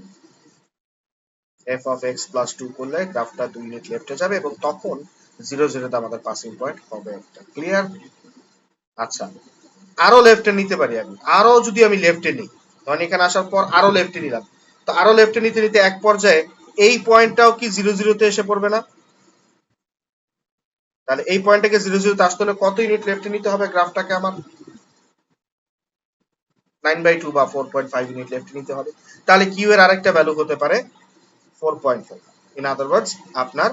এফ অফ এক্স প্লাস 2 করলে গ্রাফটা 2 ইউনিট লেফটে যাবে, এবং তখন 0 0 তে আমাদের পাসিং পয়েন্ট হবে একটা, ক্লিয়ার? আচ্ছা, আরো লেফটে নিতে পারি আমি, আরো যদি আমি লেফটে নিই, ধরেন এখানে আসার পর আরো লেফটে নিলাম, তো আরো লেফটে নিতে নিতে এক পর্যায়ে এই পয়েন্টটাও কি 0 0 তে এসে পড়বে না? তাহলে এই পয়েন্টটাকে 0 0 তে আসতে হলে কত ইউনিট লেফটে নিতে হবে গ্রাফটাকে? আমার 9/2 বা 4.5 ইউনিট লেফটে নিতে হবে। তাহলে কিউ এর আরেকটা ভ্যালু হতে পারে 4.5। ইন আদার ওয়ার্ডস, আপনার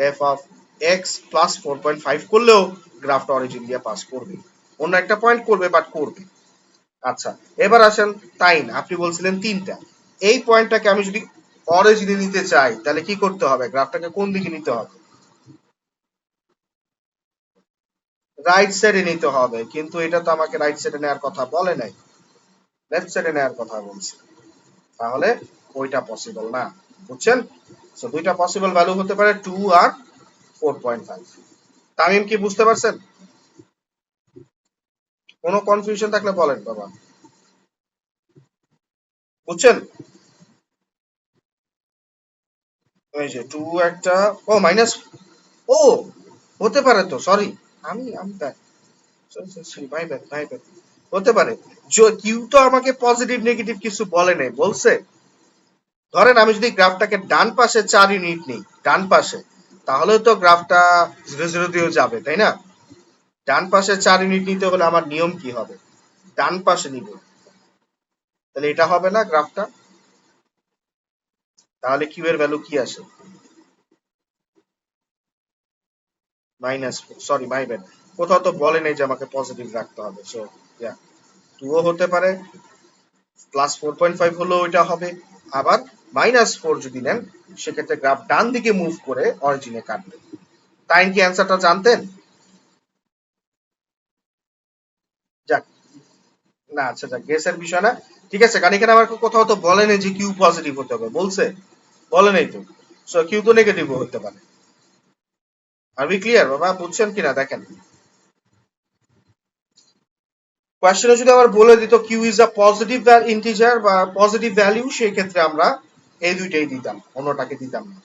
এফ অফ এক্স প্লাস 4.5 করলেও গ্রাফটা অরিজিন দিয়ে পাস করবে, অন্য একটা পয়েন্ট করবে, বাট করবে। আচ্ছা, এবার আসেন তাইন, আপনি বলছিলেন 3টা। এই পয়েন্টটাকে আমি যদি অরিজিনে নিতে চাই তাহলে কি করতে হবে? গ্রাফটাকে কোন দিকে নিতে হবে? রাইট সাইডে নিতে হবে, কিন্তু এটা তো আমাকে রাইট সাইডে নেওয়ার কথা বলে নাই, লেফট সাইডে নেওয়ার কথা বলছে। তাহলে ওইটা পসিবল না, বুঝছেন? সো দুইটা পসিবল ভ্যালু হতে পারে 2 আর 4.5। তামিম কি বুঝতে পারছেন? কোনো কনফিউশন থাকলে বলেন বাবা, বুঝছেন? এই যে 2 একটা, ও মাইনাস, ও হতে পারে তো, সরি, আমি মাই ব্যাড, মাই ব্যাড, হতে পারে। কিউ তো আমাকে পজিটিভ নেগেটিভ কিছু বলে নাই, বলছে ধরেন আমি যদি গ্রাফটাকে ডান পাশে 4 ইউনিট নিই, ডান পাশে, তাহলে তো গ্রাফটা 0 0 দিয়েও যাবে, তাই না? ডান পাশে 4 ইউনিট নিতে হলে আমার নিয়ম কি হবে? ডান পাশে নিব, তাহলে এটা হবে না গ্রাফটা, তাহলে কিউ এর ভ্যালু কি আসে? -4, সরি মাই ব্যাড, কোথাও তো বলে নাই যে আমাকে পজিটিভ রাখতে হবে। সো ইয়া, 2 ও হতে পারে, +4.5 হলেও এটা হবে, আবার -4 যদি নেন সেক্ষেত্রে গ্রাফ ডান দিকে মুভ করে অরিজিনে কাটবে। তাই কি অ্যান্সারটা জানতেন? যাক, না আচ্ছা যাক, গেসের বিষয় না, ঠিক আছে, কারণ এখানে আমার কোথাও তো বলে নেই যে কিউ পজিটিভ হতে হবে, বলছে? বলে নেই তো। সো কিউ তো নেগেটিভও হতে পারে। আর বি ক্লিয়ার বাবা, বুঝছেন কিনা দেখেন। কোয়েশ্চেনে যদি আবার বলে দিত Q is a positive integer বা পজিটিভ ভ্যালু, সেই ক্ষেত্রে আমরা এই দুইটাই দিতাম, অন্যটাকে দিতাম না।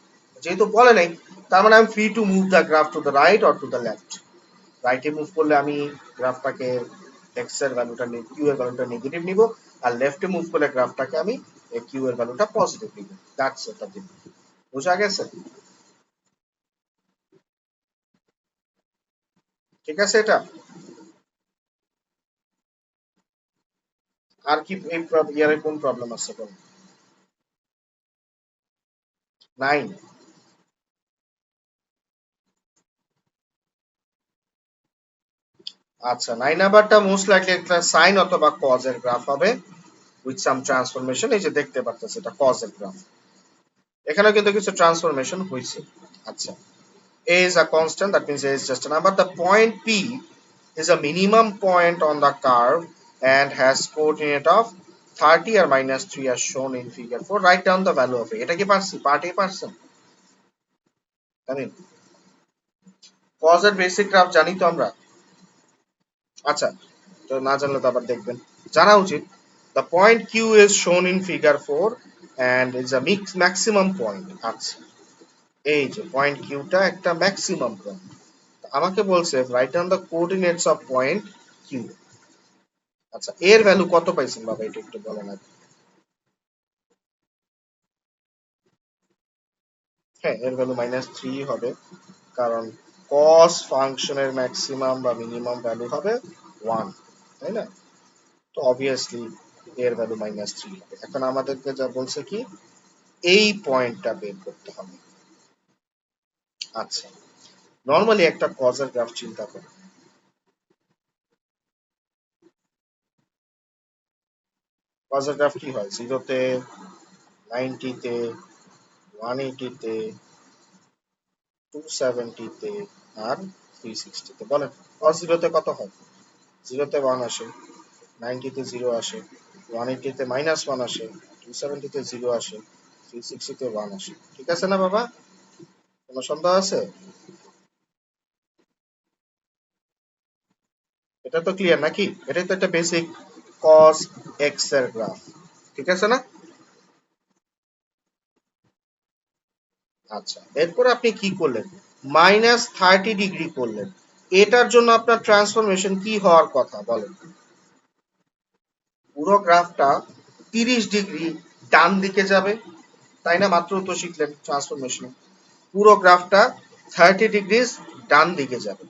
যেহেতু বলে নাই, তার মানে আমি free to move the graph to the right or to the left. রাইটে মুভ করলে আমি গ্রাফটাকে এক্স এর ভ্যালুটা কিউ এর ভ্যালুটা নেগেটিভ নিব, আর লেফটে মুভ করলে গ্রাফটাকে আমি কিউ এর ভ্যালুটা পজিটিভ নিব। দ্যাটস এটা দিব। বুঝা গেছে? ঠিক আছে এটা। আর কি এই ইয়ারে কোন প্রবলেম আছে বল? 9। আচ্ছা, 9 নাম্বারটা মোস্ট লাইকলি একটা সাইন অথবা কজ এর গ্রাফ হবে উইথ সাম ট্রান্সফরমেশন। এই যে দেখতে পাচ্ছেন এটা কজ এর গ্রাফ, এখানে কিন্তু কিছু ট্রান্সফরমেশন হয়েছে। আচ্ছা, a is a constant, that means a is just a number. The point p is a minimum point on the curve and has coordinate of 30 or -3 as shown in figure 4. Write down the value of a. এটা কি পারছি? পার্ট এ পারছেন? জানেন কজ এর বেসিক গ্রাফ জানি তো আমরা। আচ্ছা, তো না জানলে তো আবার দেখবেন, জানা উচিত। The point q is shown in figure 4 and is a maximum point. আচ্ছা, এই যে পয়েন্ট কিউটা একটা ম্যাক্সিমাম পয়েন্ট। আমাকে বলছে write down the coordinates of point Q. আচ্ছা, এর ভ্যালু কত পাইছেন বাবা, এটা একটু বলেন আগে। হ্যাঁ, এর ভ্যালু -3 হবে, কারণ cos ফাংশনের ম্যাক্সিমাম বা মিনিমাম ভ্যালু হবে 1, তাই না? তো অবভিয়াসলি এর ভ্যালু -3 হবে। এখন আমাদেরকে যা বলছে কি, এই পয়েন্টটা বের করতে হবে। আচ্ছা, নরমালি একটা কজের গ্রাফ চিন্তা করো। কজের গ্রাফ কি হয়? 0-তে, 90-তে, 180-তে, 270-তে আর 360-তে। বলেন cos 0-তে কত হয়? 0-তে 1 আসে, 90-তে 0 আসে, 180-তে -1 আসে, 270-তে 0 আসে, 360-তে 1 আসে। ঠিক আছে না বাবা? কোনো সন্দেহ আছে? এটা তো ক্লিয়ার নাকি? এটাই তো একটা বেসিক cos x এর গ্রাফ। ঠিক আছে না? আচ্ছা, এরপর আপনি কি করলেন? -30 ডিগ্রি করলেন। এটার জন্য আপনার ট্রান্সফরমেশন কি হওয়ার কথা বলেন? পুরো গ্রাফটা 30 ডিগ্রি ডান দিকে যাবে, তাই না? মাত্র তো শিখলেন ট্রান্সফরমেশন। পুরো গ্রাফটা 30 ডিগ্রি ডান দিকে যাবে।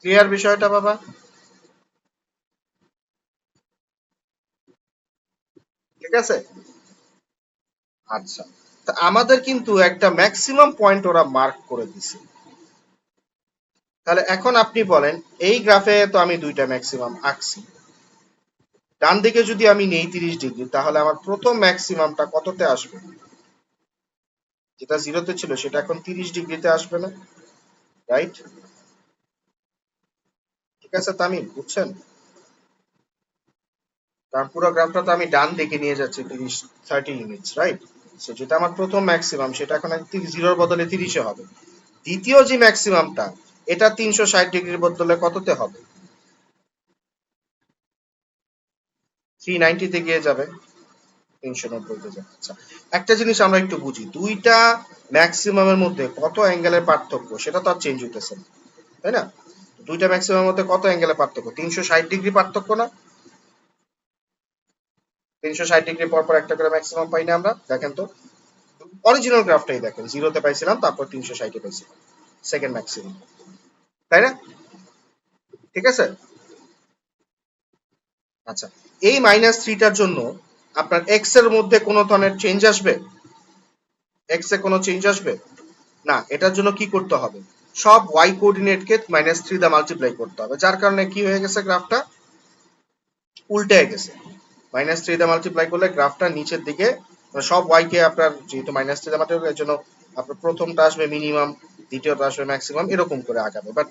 ক্লিয়ার বিষয়টা বাবা? ঠিক আছে। আচ্ছা, তা আমাদের কিন্তু একটা ম্যাক্সিমাম পয়েন্ট ওরা মার্ক করে দিছে। তাহলে এখন আপনি বলেন, এই গ্রাফে তো আমি দুইটা ম্যাক্সিমাম আঁকছি। ডান দিকে যদি আমি নেই 30 ডিগ্রি, তাহলে আমার প্রথম ম্যাক্সিমামটা কততে আসবে? যেটা 0-তে ছিল সেটা এখন 30 ডিগ্রিতে আসবে না? রাইট? ঠিক আছে তামিম, বুঝছেন? কারণ পুরো গ্রাফটা তো আমি ডান দিকে নিয়ে যাচ্ছি 30 ইউনিটস, রাইট? সো যেটা আমার প্রথম ম্যাক্সিমাম, সেটা এখন 0-র বদলে 30-এ হবে। দ্বিতীয় যে ম্যাক্সিমামটা, এটা 360 ডিগ্রির বদলে কততে হবে? 390-তে গিয়ে যাবে, 390-তে যাবে। আচ্ছা, একটা জিনিস আমরা একটু বুঝি, দুইটা ম্যাক্সিমামের মধ্যে কত অ্যাঙ্গেলের পার্থক্য সেটা তো আর চেঞ্জ হইতেছে না, তাই না? দুইটা ম্যাক্সিমামের মধ্যে কত অ্যাঙ্গেলের পার্থক্য? 360 ডিগ্রি পার্থক্য না? 360 ডিগ্রি পর পর একটা করে ম্যাক্সিমাম পাই না আমরা? দেখেন তো, অরিজিনাল গ্রাফটাই দেখেন, 0-তে পাইছিলাম, তারপর 360-এ পাইছিলাম, সেকেন্ড ম্যাক্সিমাম, তাই না? ঠিক আছে। আচ্ছা, এই -3টার জন্য আপনার এক্স এর মধ্যে কোনো ধরনের চেঞ্জ আসবে? এক্স এ কোনো চেঞ্জ আসবে না? এটার জন্য কি করতে হবে? সব ওয়াই কোঅর্ডিনেটকে -3 দিয়ে মাল্টিপ্লাই করতে হবে, যার কারণে কি হয়ে গেছে, গ্রাফটা উল্টে গেছে। -3 দিয়ে মাল্টিপ্লাই করলে গ্রাফটা নিচের দিকে, মানে সব ওয়াই কে আপনার যেহেতু -3 দিয়ে মাল্টিপ্লাই, এর জন্য আপনার প্রথমটা আসবে মিনিমাম, দ্বিতীয়টা আসবে ম্যাক্সিমাম, এরকম করে আগাবে। বাট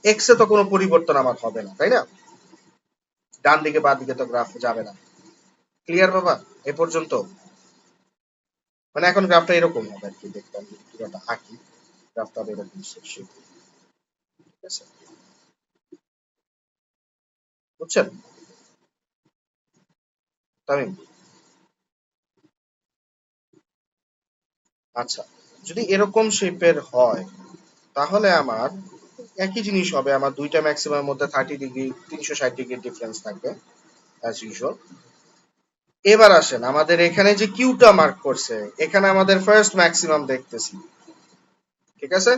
এক্স এ তো কোনো পরিবর্তন আমার হবে না, তাই না? ডান দিকে বা দিকে তো গ্রাফ যাবে না। ক্লিয়ার বাবা এ পর্যন্ত? মানে এখন গ্রাফটা এরকম হবে আর কি, দেখতে আমি পুরোটা আঁকি, গ্রাফটা হবে এরকম শেপ। আছে, বুঝছেন তামিম? আচ্ছা, যদি এরকম শেপের হয় তাহলে আমার একই জিনিস হবে, আমার দুইটা ম্যাক্সিমাম মধ্যে 30 ডিগ্রি 360 ডিগ্রি ডিফারেন্স থাকবে অ্যাজ ইউজুয়াল। এবার আসেন আমাদের এখানে যে কিউটা মার্ক করছে, এখানে আমাদের ফার্স্ট ম্যাক্সিমাম দেখতেছি, ঠিক আছে?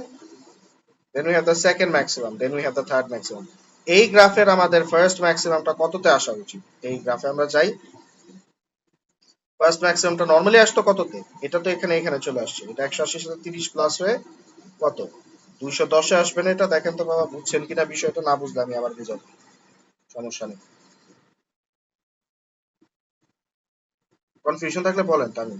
Then we have the second maximum, then we have the third maximum. এই গ্রাফের আমাদের ফার্স্ট ম্যাক্সিমামটা কততে আসা উচিত? এই গ্রাফে আমরা যাই, ফার্স্ট ম্যাক্সিমামটা নরমালি আসতো কততে? এটা তো এখানে এখানে চলে আসছে, এটা 180 সাথে 30 প্লাস হয়ে কত 210-এ আসবে না? এটা দেখেন তো বাবা, বুঝছেন কিনা বিষয়টা? না বুঝলে আমি আবার বুঝাবো, সমস্যা নেই। কনফিউশন থাকলে বলেন তাহলে।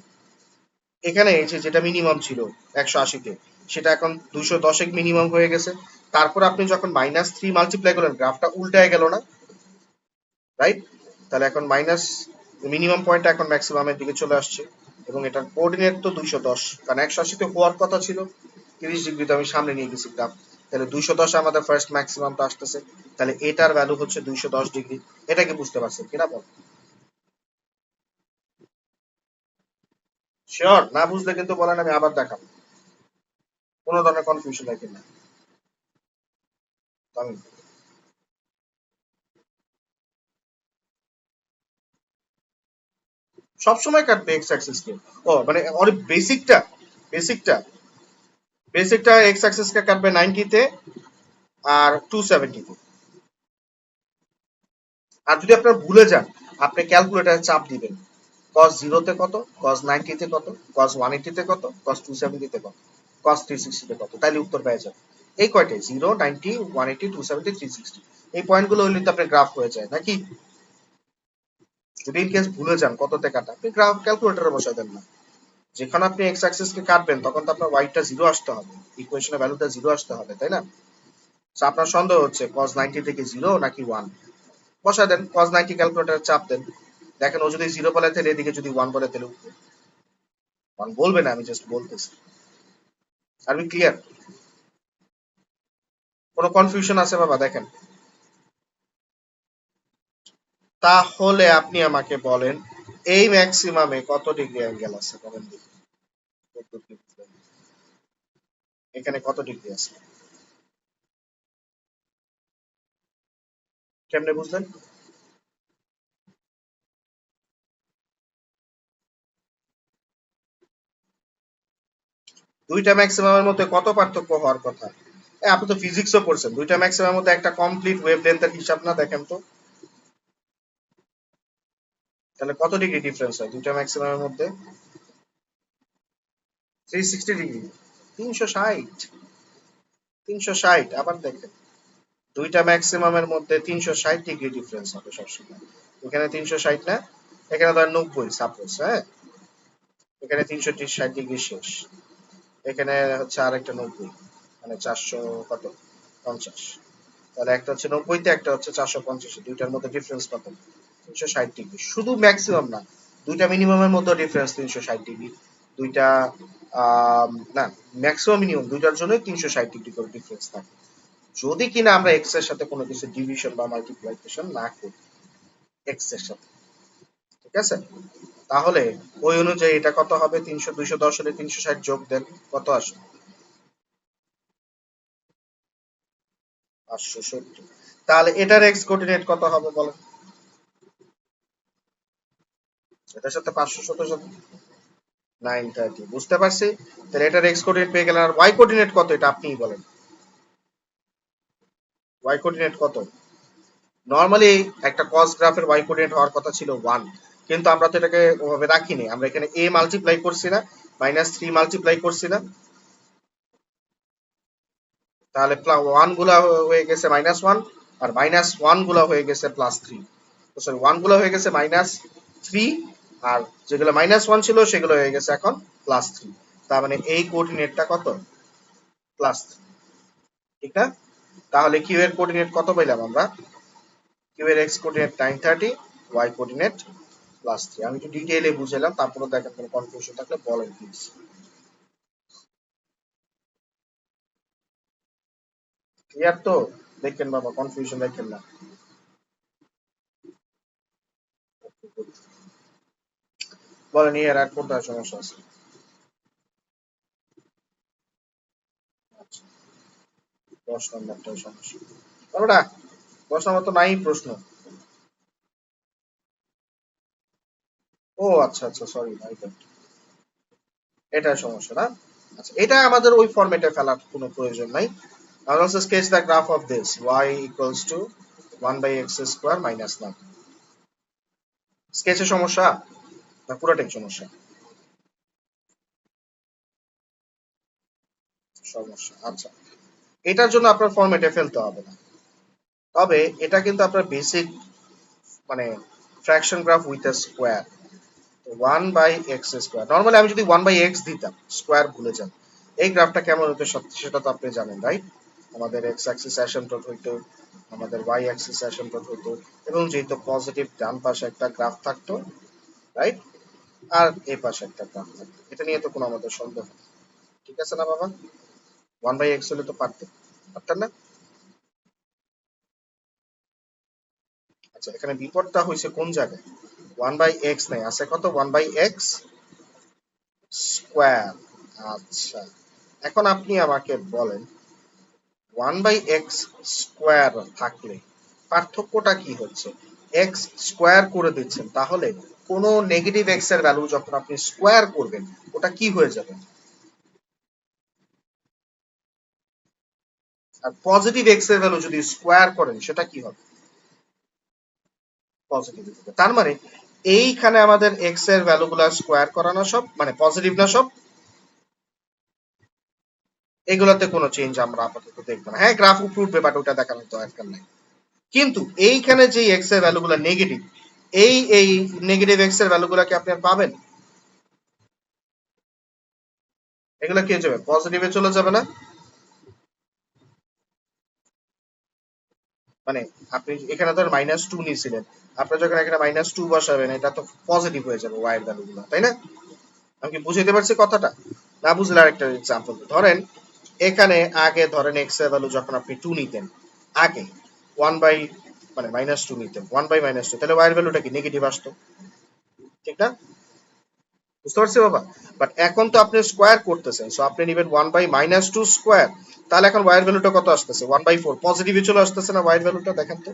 এখানে এই যে যেটা মিনিমাম ছিল 180-তে, সেটা এখন 210-এ মিনিমাম হয়ে গেছে। তারপর আপনি যখন -3 মাল্টিপ্লাই করেন, গ্রাফটা উল্টায় গেল না? রাইট? তাহলে এখন মাইনাস মিনিমাম পয়েন্ট এখন ম্যাক্সিমামের দিকে চলে আসছে, এবং এটার কোঅর্ডিনেট তো 210, কারণ 180-তে হওয়ার কথা ছিল 30 ডিগ্রি, তো আমি সামনে নিয়ে গেছি গ্রাফ। তাহলে 210 আমাদের ফার্স্ট ম্যাক্সিমামটা আসতেছে, তাহলে এটার ভ্যালু হচ্ছে 210 ডিগ্রি। এটাকে বুঝতে পারছেন কিনা বল? শিওর? না বুঝলে কিন্তু বলেন, আমি আবার দেখাবো, কোনো ধরনের কনফিউশন রাখেন না। তো আমি সবসময় কাটবে এক্স অ্যাক্সিস কে। ও মানে ওর বেসিকটা, বেসিকটা বেসিকটা এক্স অ্যাক্সিস কে কাটবে 90-তে আর 270-তে। আর যদি আপনার ভুলে যান, আপনি ক্যালকুলেটারে চাপ দিবেন cos 0-তে কত, cos 90-তে কত, cos 180-তে কত, cos 270-তে কত, cos 360-তে কত, তাইলে উত্তর পেয়ে যাবেন। এই কয়টাই 0, 90, 180, 270, 360, এই পয়েন্টগুলো হইলে তো আপনার গ্রাফ হয়ে যায় নাকি? যদি ইন কেস ভুলে যান কততে কাটা, আপনি গ্রাফ ক্যালকুলেটরে বসাই দেন না। যেখানে আপনি এক্স অ্যাক্সিস কে কাটবেন তখন তো আপনার ওয়াইটা জিরো আসতে হবে, ইকুয়েশনের ভ্যালুটা জিরো আসতে হবে, তাই না? So আপনার সন্দেহ হচ্ছে cos 90 থেকে জিরো নাকি ওয়ান, বসায় দেন cos 90, ক্যালকুলেটরে চাপ দেন, দেখেন ও যদি জিরো বলে তাহলে এদিকে যদি ওয়ান বলে তাহলে ওয়ান বলবে না, আমি জাস্ট বলতেছি। আর বি ক্লিয়ার? কোনো কনফিউশন আছে বাবা? দেখেন, তাহলে আপনি আমাকে বলেন এই ম্যাক্সিমামে কত ডিগ্রি অ্যাঙ্গেল আছে বলেন দেখি। এখানে কত ডিগ্রি আছে কেমনে বুঝলেন? দুইটা ম্যাক্সিমামের মধ্যে কত পার্থক্য হওয়ার কথা? আপনি তো ফিজিক্সও পড়ছেন, দুইটা ম্যাক্সিমামের মধ্যে একটা কমপ্লিট ওয়েভলেন্থের হিসাব না? দেখেন তো তাহলে কত ডিগ্রি ডিফারেন্স হয় দুইটা ম্যাক্সিমামের মধ্যে? 360 ডিগ্রি, 360, 360। আবার দেখেন, দুইটা ম্যাক্সিমামের মধ্যে 360 ডিগ্রি ডিফারেন্স হবে সবসময়। এখানে 360 না, এখানে ধর 90 সাপোজ, হ্যাঁ, এখানে 360 ডিগ্রি শেষ, এখানে হচ্ছে আরেকটা 90, মানে 400 কত 50। তাহলে একটা হচ্ছে 90-তে, একটা হচ্ছে 450, দুইটার মধ্যে ডিফারেন্স কত? 360 ডিগ্রি। শুধু ম্যাক্সিমাম না, দুইটা মিনিমামের মধ্যে ডিফারেন্স 360 ডিগ্রি। দুইটা না, ম্যাক্সিমাম মিনিমাম দুইটার জন্য 360 ডিগ্রি করে ডিফারেন্স থাকে, যদি কিনা আমরা এক্স এর সাথে কোনো কিছু ডিভিশন বা মাল্টিপ্লিকেশন না করি এক্স এর সাথে, ঠিক আছে? তাহলে ওই অনুযায়ী এটা কত হবে? 210 হলে 360 যোগ দেন, কত আসে? 570। তাহলে এটার এক্স কোঅর্ডিনেট কত হবে বলেন? এটার সাথে 570 সাথে 930, বুঝতে পারছি। তাহলে এটার এক্স কোঅর্ডিনেট পেয়ে গেলেন। আর ওয়াই কোঅর্ডিনেট কত এটা আপনিই বলেন, ওয়াই কোঅর্ডিনেট কত? নরমালি একটা কস গ্রাফের ওয়াই কোঅর্ডিনেট হওয়ার কথা ছিল 1, কিন্তু আমরা তো এটাকে ওভাবে রাখিনি, আমরা এখানে a মাল্টিপ্লাই করছি না, -3 মাল্টিপ্লাই করছি না? তাহলে 1 গুলা হয়ে গেছে -1, আর -1 গুলা হয়ে গেছে +3, সরি 1 গুলা হয়ে গেছে -3, আর যেগুলো -1 ছিল সেগুলো হয়ে গেছে এখন +3। তার মানে এই কোঅর্ডিনেটটা কত? +3, ঠিক না? তাহলে কিউ এর কোঅর্ডিনেট কত পেলাম আমরা? কিউ এর এক্স কোঅর্ডিনেট 930, ওয়াই কোঅর্ডিনেট +3। আমি একটু ডিটেইলে বুঝাইলাম, তারপরে দেখেন কোনো কনফিউশন থাকলে বলেন প্লিজ। ক্লিয়ার তো? দেখেন বাবা, কনফিউশন রাখেন না। বলেন এর আর কোনটা সমস্যা আছে? আচ্ছা, 10 নম্বরটাই সমস্যা। বাবাটা 10 নম্বর তো নাই প্রশ্ন। ও আচ্ছা আচ্ছা, সরি ভাই, এটা সমস্যা না। আচ্ছা, এটা আমাদের ওই ফরম্যাটে ফেলার কোনো প্রয়োজন নাই। আমরা হচ্ছে sketch the graph of this y equals to 1 by x square minus 9। স্কেচে সমস্যা না পুরোটাই সমস্যা? সমস্যা, আচ্ছা। এটার জন্য আপনার ফরম্যাটে ফেলতে হবে না, তবে এটা কিন্তু আপনার বেসিক মানে fraction graph with a square. 1/x² normally আমি যদি 1/x দিতাম, স্কোয়ার ভুলে যান, এই গ্রাফটা কেমন হতো সেটা তো আপনি জানেন, রাইট? আমাদের এক্স অ্যাক্সিস অ্যাসেম্পটট হইতো, আমাদের ওয়াই অ্যাক্সিস অ্যাসেম্পটট হইতো, এবং যেহেতু পজিটিভ ডান পাশে একটা গ্রাফ থাকতো, রাইট, আর এই পাশে একটা গ্রাফ থাকতো, এটা নিয়ে তো কোনো আমাদের সন্দেহ নেই। ঠিক আছে না বাবা? 1/x হলে তো পারতেন, পারতেন না? আচ্ছা, এখানে বিপদটা হয়েছে কোন জায়গায়? 1/x নাই, আছে কত? 1/x²। আচ্ছা, এখন আপনি আমাকে বলেন 1/x² থাকলে পার্থক্যটা কি হচ্ছে? এক্স স্কোয়ার করে দিচ্ছেন, তাহলে কোনো নেগেটিভ এক্স এর ভ্যালু যখন আপনি স্কোয়ার করবেন, ওটা কি হয়ে যাবে? আর পজিটিভ এক্স এর ভ্যালু যদি স্কোয়ার করেন, সেটা কি হবে? পজিটিভ। তার মানে এইখানে আমাদের এক্স এর ভ্যালু গুলা স্কোয়ার করানো সব মানে পজিটিভ না সব? এগুলোতে কোনো চেঞ্জ আমরা আপাতত দেখবো না। হ্যাঁ, গ্রাফ উপরে উঠবে, বাট ওটা দেখানোর তো দরকার নাই। কিন্তু এইখানে যে এক্স এর ভ্যালু গুলা নেগেটিভ, এই নেগেটিভ এক্স এর ভ্যালু গুলা কি আপনি আর পাবেন? এগুলো কি হয়ে যাবে? পজিটিভে চলে যাবে না? মানে আপনি এখানে ধর -2 নিয়েছিলেন, আপনি যখন এখানে -2 বসাবেন, এটা তো পজিটিভ হয়ে যাবে ওয়াই এর ভ্যালু গুলো, তাই না? আমি কি বুঝাইতে পারছি কথাটা? না বুঝলে আরেকটা এক্সাম্পল ধরেন। এখানে আগে ধরেন এক্স এর ভ্যালু যখন আপনি 2 নিতেন, আগে 1 বাই মানে -2 নিতেন, 1/-2, তাহলে ওয়াই এর ভ্যালুটা কি নেগেটিভ আসতো, ঠিক না? বুঝতে পারছি বাবা? বাট এখন তো আপনি স্কোয়ার করতেছেন, সো আপনি নেবেন 1/-2²। তাহলে এখন ওয়াই এর ভ্যালুটা কত আসতেছে? 1/4, পজিটিভে চলে আসতেছে না ওয়াই এর ভ্যালুটা? দেখেন তো,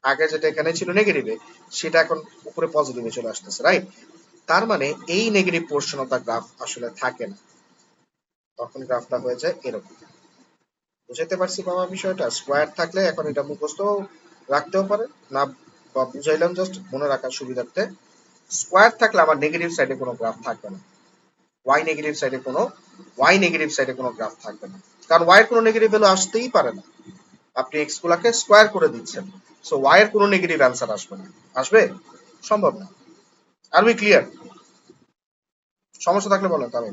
আগে যেটা এখানে ছিল নেগেটিভে, সেটা এখন উপরে পজিটিভে চলে আসতেছে, রাইট? তার মানে এই negative portion of the graph আসলে থাকে না, তখন গ্রাফটা হয়ে যায় এরকম। বুঝাইতে পারছি বাবা বিষয়টা? স্কোয়ার থাকলে এখন এটা মুখস্থ রাখতেও পারে না, বা বুঝাইলাম জাস্ট মনে রাখার সুবিধার্থে। স্কোয়ার থাকলে আমার নেগেটিভ সাইডে কোনো গ্রাফ থাকবে না, ওয়াই নেগেটিভ সাইডে কোনো গ্রাফ থাকবে না, কারণ ওয়াই এর কোনো নেগেটিভ ভ্যালু আসতেই পারে না। আপনি এক্স গুলাকে স্কোয়ার করে দিচ্ছেন, সো ওয়াই এর কোনো নেগেটিভ অ্যান্সার আসবে না। আসবে? সম্ভব না। আর উই ক্লিয়ার? সমস্যা থাকলে বলেন তাহলে।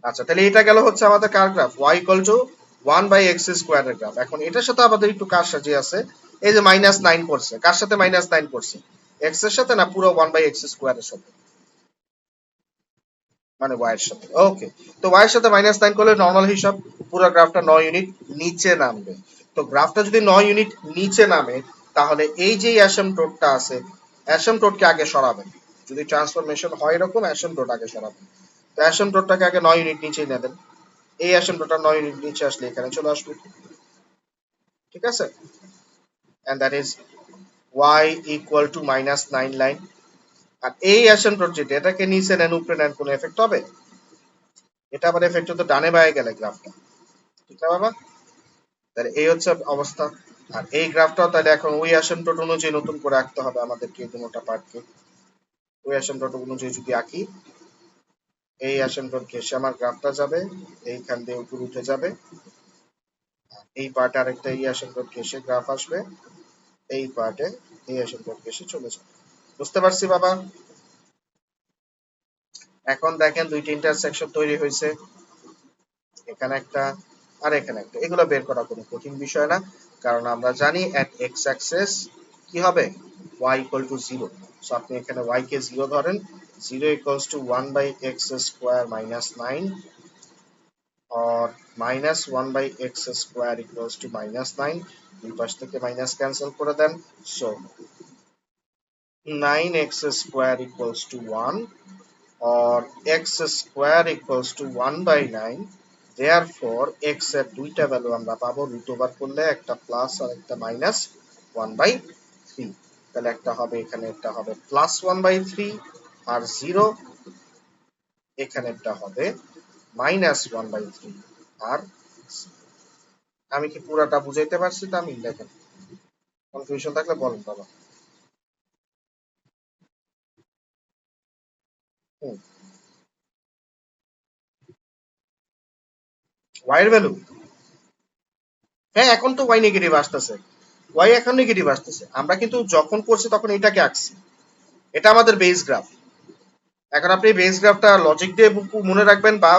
আচ্ছা, তাহলে এটা গেল হচ্ছে আমাদের কার graph? y equal to 1/x² এর গ্রাফ। এখন এটার সাথে আমাদের একটু কার সাথে আছে? এই যে -9 করছে, কার সাথে -9 করছে? x এর সাথে না পুরো 1/x² এর সাথে? মানে y এর সাথে। ওকে, তো y এর সাথে -9 করলে নরমাল হিসাব, পুরো গ্রাফটা 9 ইউনিট নিচে নামবে। তো গ্রাফটা যদি 9 ইউনিট নিচে নামে, তাহলে এই যে অ্যাসিম্পটোটটা আছে, অ্যাসিম্পটোটকে আগে সরাবেন। যদি ট্রান্সফরমেশন হয় এরকম, অ্যাসিম্পটোট আগে সরাবেন। তো অ্যাসিম্পটোটটাকে আগে 9 ইউনিট নিচে নেবেন। এই অ্যাসিম্পটোটটা 9 ইউনিট নিচে আসলে এখানে চলে আসবে, ঠিক আছে? And that is y equal to -9 line. আর এই অ্যাসিম্পটোট যেটা, এটাকে নিচে নেন উপরে নেন, কোনো এফেক্ট হবে? এটা আবার এফেক্ট হতো ডানে বায়ে গেলে গ্রাফটা, ঠিক না বাবা? তাহলে এই হচ্ছে অবস্থা। আর এই গ্রাফটাও তাহলে এখন ওই অ্যাসিম্পটোট অনুযায়ী নতুন করে আঁকতে হবে আমাদেরকে, দুটোটা পার্টকে। ওই অ্যাসিম্পটোট অনুযায়ী যদি আঁকি, এই অ্যাসিম্পটোট ঘেসে আমার গ্রাফটা যাবে, এইখান দিয়ে উপরে উঠে যাবে, এই পার্টে আরেকটা এই অ্যাসিম্পটোট ঘেসে গ্রাফ আসবে, এই পার্টে এই অ্যাসিম্পটোট ঘেসে চলে যাবে। বুঝতে পারছি বাবা? এখন দেখেন দুইটা ইন্টারসেকশন তৈরি হয়েছে, এখানে একটা আর এখানে একটা। এগুলো বের করা কোনো কঠিন বিষয় না, কারণ আমরা জানি এট এক্স অ্যাক্সিস কি হবে? y equal to 0। সো আপনি এখানে y কে 0 ধরেন, 0 equals to 1/x² - 9, or minus one by X square equals to minus nine, দুই পাশ থেকে মাইনাস ক্যান্সেল করে দেন, so 9x square equals to 1 or x square equals to 1 by 9. Therefore x এর দুইটা ভ্যালু আমরা পাবো, রুট ওভার করলে একটা প্লাস আর একটা মাইনাস 1 বাই 3। তাহলে একটা হবে এখানে, একটা হবে প্লাস 1 বাই 3 আর 0, এখানে একটা হবে মাইনাস 1 বাই 3 আর 0। আমি কি পুরাটা বুঝাইতে পারছি? তা আমি দেখেন, কনফিউশন থাকলে বলেন বাবা। y এর ভ্যালু, হ্যাঁ এখন তো y নেগেটিভ আসতেছে, y এখন নেগেটিভ আসতেছে। আমরা কিন্তু যখন করছি তখন এটাকে আঁকছি, এটা আমাদের বেস গ্রাফ। এখন আপনি বেস গ্রাফটা লজিক দিয়ে মনে রাখবেন বা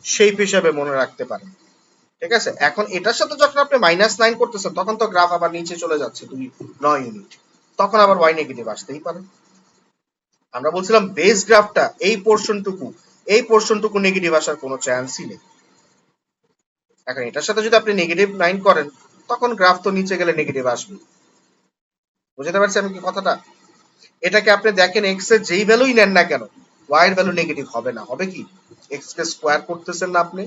শেপ হিসাবে মনে রাখতে পারেন, ঠিক আছে? এখন এটার সাথে যখন আপনি -9 করতেছেন তখন তো গ্রাফ আবার নিচে চলে যাচ্ছে 9 ইউনিট, তখন আবার y নেগেটিভ আসতেই পারে। আমরা বলছিলাম বেস গ্রাফটা এই পোর্শনটুকু নেগেটিভ আসার কোনো চান্সই নেই। এখন এটার সাথে যদি আপনি -9 করেন তখন গ্রাফ তো নিচে গেলে নেগেটিভ আসবে। বুঝতে পারছি আমি কি কথাটা? এটাকে আপনি দেখেন এক্স এর যেই ভ্যালুই নেন না কেন, ওয়াই এর ভ্যালু নেগেটিভ হবে না। হবে কি? এক্স কে স্কোয়ার করতেছেন না আপনি।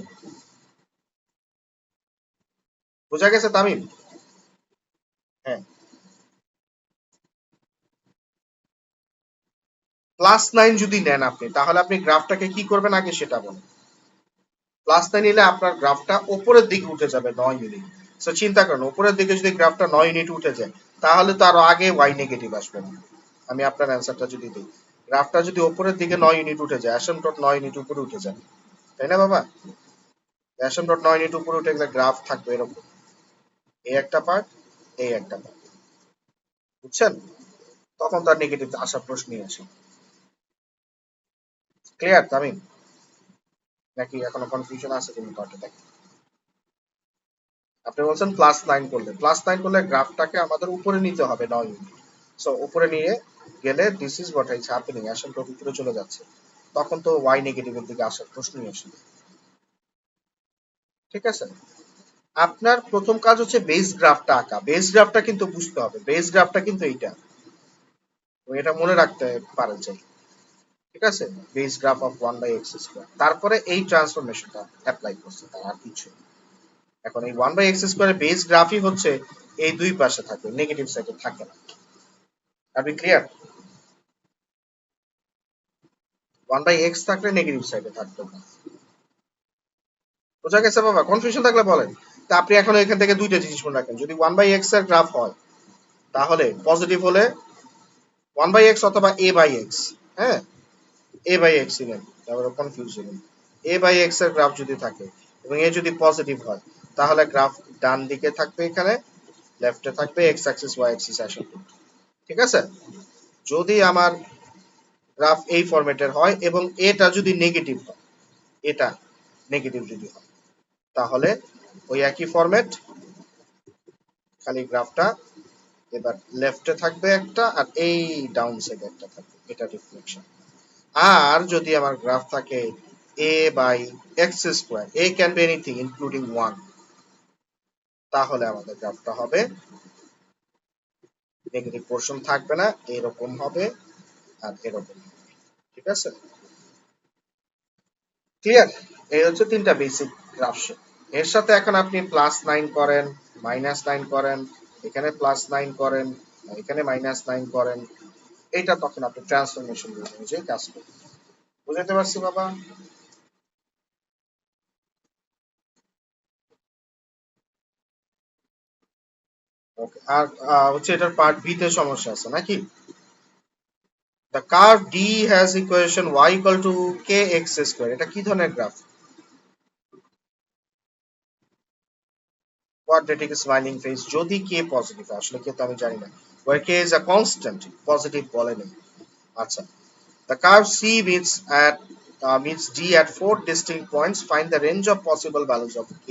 বোঝা গেছে তামিম? হ্যাঁ, +9 যদি নেন আপনি, তাহলে আপনি গ্রাফটাকে কি করবেন আগে সেটা বলেন। +9 নিলে আপনার গ্রাফটা উপরের দিকে উঠে যাবে 9 ইউনিট। সো চিন্তা করেন, উপরের দিকে যদি গ্রাফটা 9 ইউনিট উঠে যায় তাহলে তো আরো আগে ওয়াই নেগেটিভ আসবে না। আমি আপনার অ্যান্সারটা যদি দিই, গ্রাফটা যদি উপরের দিকে 9 ইউনিট উঠে যায়, অ্যাসেম্পটট 9 ইউনিট উপরে উঠে যায়, তাই না বাবা? অ্যাসেম্পটট 9 ইউনিট উপরে উঠে গেলে গ্রাফ থাকবে এরকম, এই একটা পার্ট, এই একটা পার্ট, বুঝছেন? তখন তার নেগেটিভ আসার প্রশ্নই আসে। ক্লিয়ার তামিম? নাকি এখনো কনফিউশন আছে কোনো পার্টে? দেখেন, আপনি বলছেন +9 করলে গ্রাফটাকে আমাদের উপরে নিতে হবে 9 ইউনিট। সো উপরে নিয়ে গেলে this is what is happening, asymptote উপরে চলে যাচ্ছে, তখন তো ওয়াই নেগেটিভের দিকে আসার প্রশ্নই আসে না। ঠিক আছে? আপনার প্রথম কাজ হচ্ছে বেস গ্রাফটা আঁকা। বেস গ্রাফটা কিন্তু বুঝতে হবে, বেস গ্রাফটা কিন্তু এইটা, এটা মনে রাখতে পারেন চাই। ঠিক আছে? Base graph of 1 by X square, তারপরে এই ট্রান্সফরমেশনটা অ্যাপ্লাই করছে, তার আর কিছু। এখন এই 1 বাই এক্স স্কোয়ারের বেস গ্রাফই হচ্ছে এই দুই পাশে থাকে, নেগেটিভ সাইডে থাকে না। আপনি ক্লিয়ার? 1 বাই এক্স থাকলে নেগেটিভ সাইডে থাকবে না। বোঝা গেছে বাবা? কনফিউশন থাকলে বলেন। তা আপনি এখন এখান থেকে দুইটা জিনিস মনে রাখেন, যদি 1 বাই এক্স এর গ্রাফ হয় তাহলে পজিটিভ হলে 1 বাই এক্স অথবা এ বাই এক্স, হ্যাঁ, এ বাই এক্স নেন, তারপরে কনফিউজ হবেন। এ বাই এক্স এর গ্রাফ যদি থাকে এবং এ যদি পজিটিভ হয় তাহলে গ্রাফ ডান দিকে থাকবে, এখানে লেফটে থাকবে এক্স অ্যাক্সিস ওয়াই অ্যাক্সিস অ্যাসেম্পটট। ঠিক আছে? যদি আমার গ্রাফ এই ফরম্যাটের হয় এবং এটা যদি নেগেটিভ হয়, এটা নেগেটিভ যদি হয় তাহলে ওই একই ফরম্যাট, খালি গ্রাফটা এবার লেফটে থাকবে একটা আর এই ডাউন সাইডে একটা থাকবে, এটা রিফ্লেকশন। আর যদি আমার গ্রাফ থাকে a by X square, a can be anything including 1, তাহলে আমাদের গ্রাফটা হবে নেগেটিভ পোর্শন থাকবে না, এরকম হবে আর এরকম হবে। ঠিক আছে? ক্লিয়ার? এই হচ্ছে তিনটা বেসিক গ্রাফ শেপ। এর সাথে এখন আপনি +9 করেন, -9 করেন, এখানে +9 করেন, এখানে -9 করেন, এইটা তখন আপনি ট্রান্সফরমেশন অনুযায়ী কাজ করবেন। বুঝতে পারছি বাবা? ওকে। আর হচ্ছে এটার পার্ট বি তে সমস্যা আছে নাকি? The curve D has equation y equal to kx square, এটা কি ধরনের গ্রাফ? কোয়াড্রেটিক স্মাইলিং ফেস, যদি k পজিটিভ, আসলে কে তো আমি জানি না, where k is a constant, positive বলেনি। আচ্ছা, the curve C meets D at 4 distinct points, find the range of possible values of k।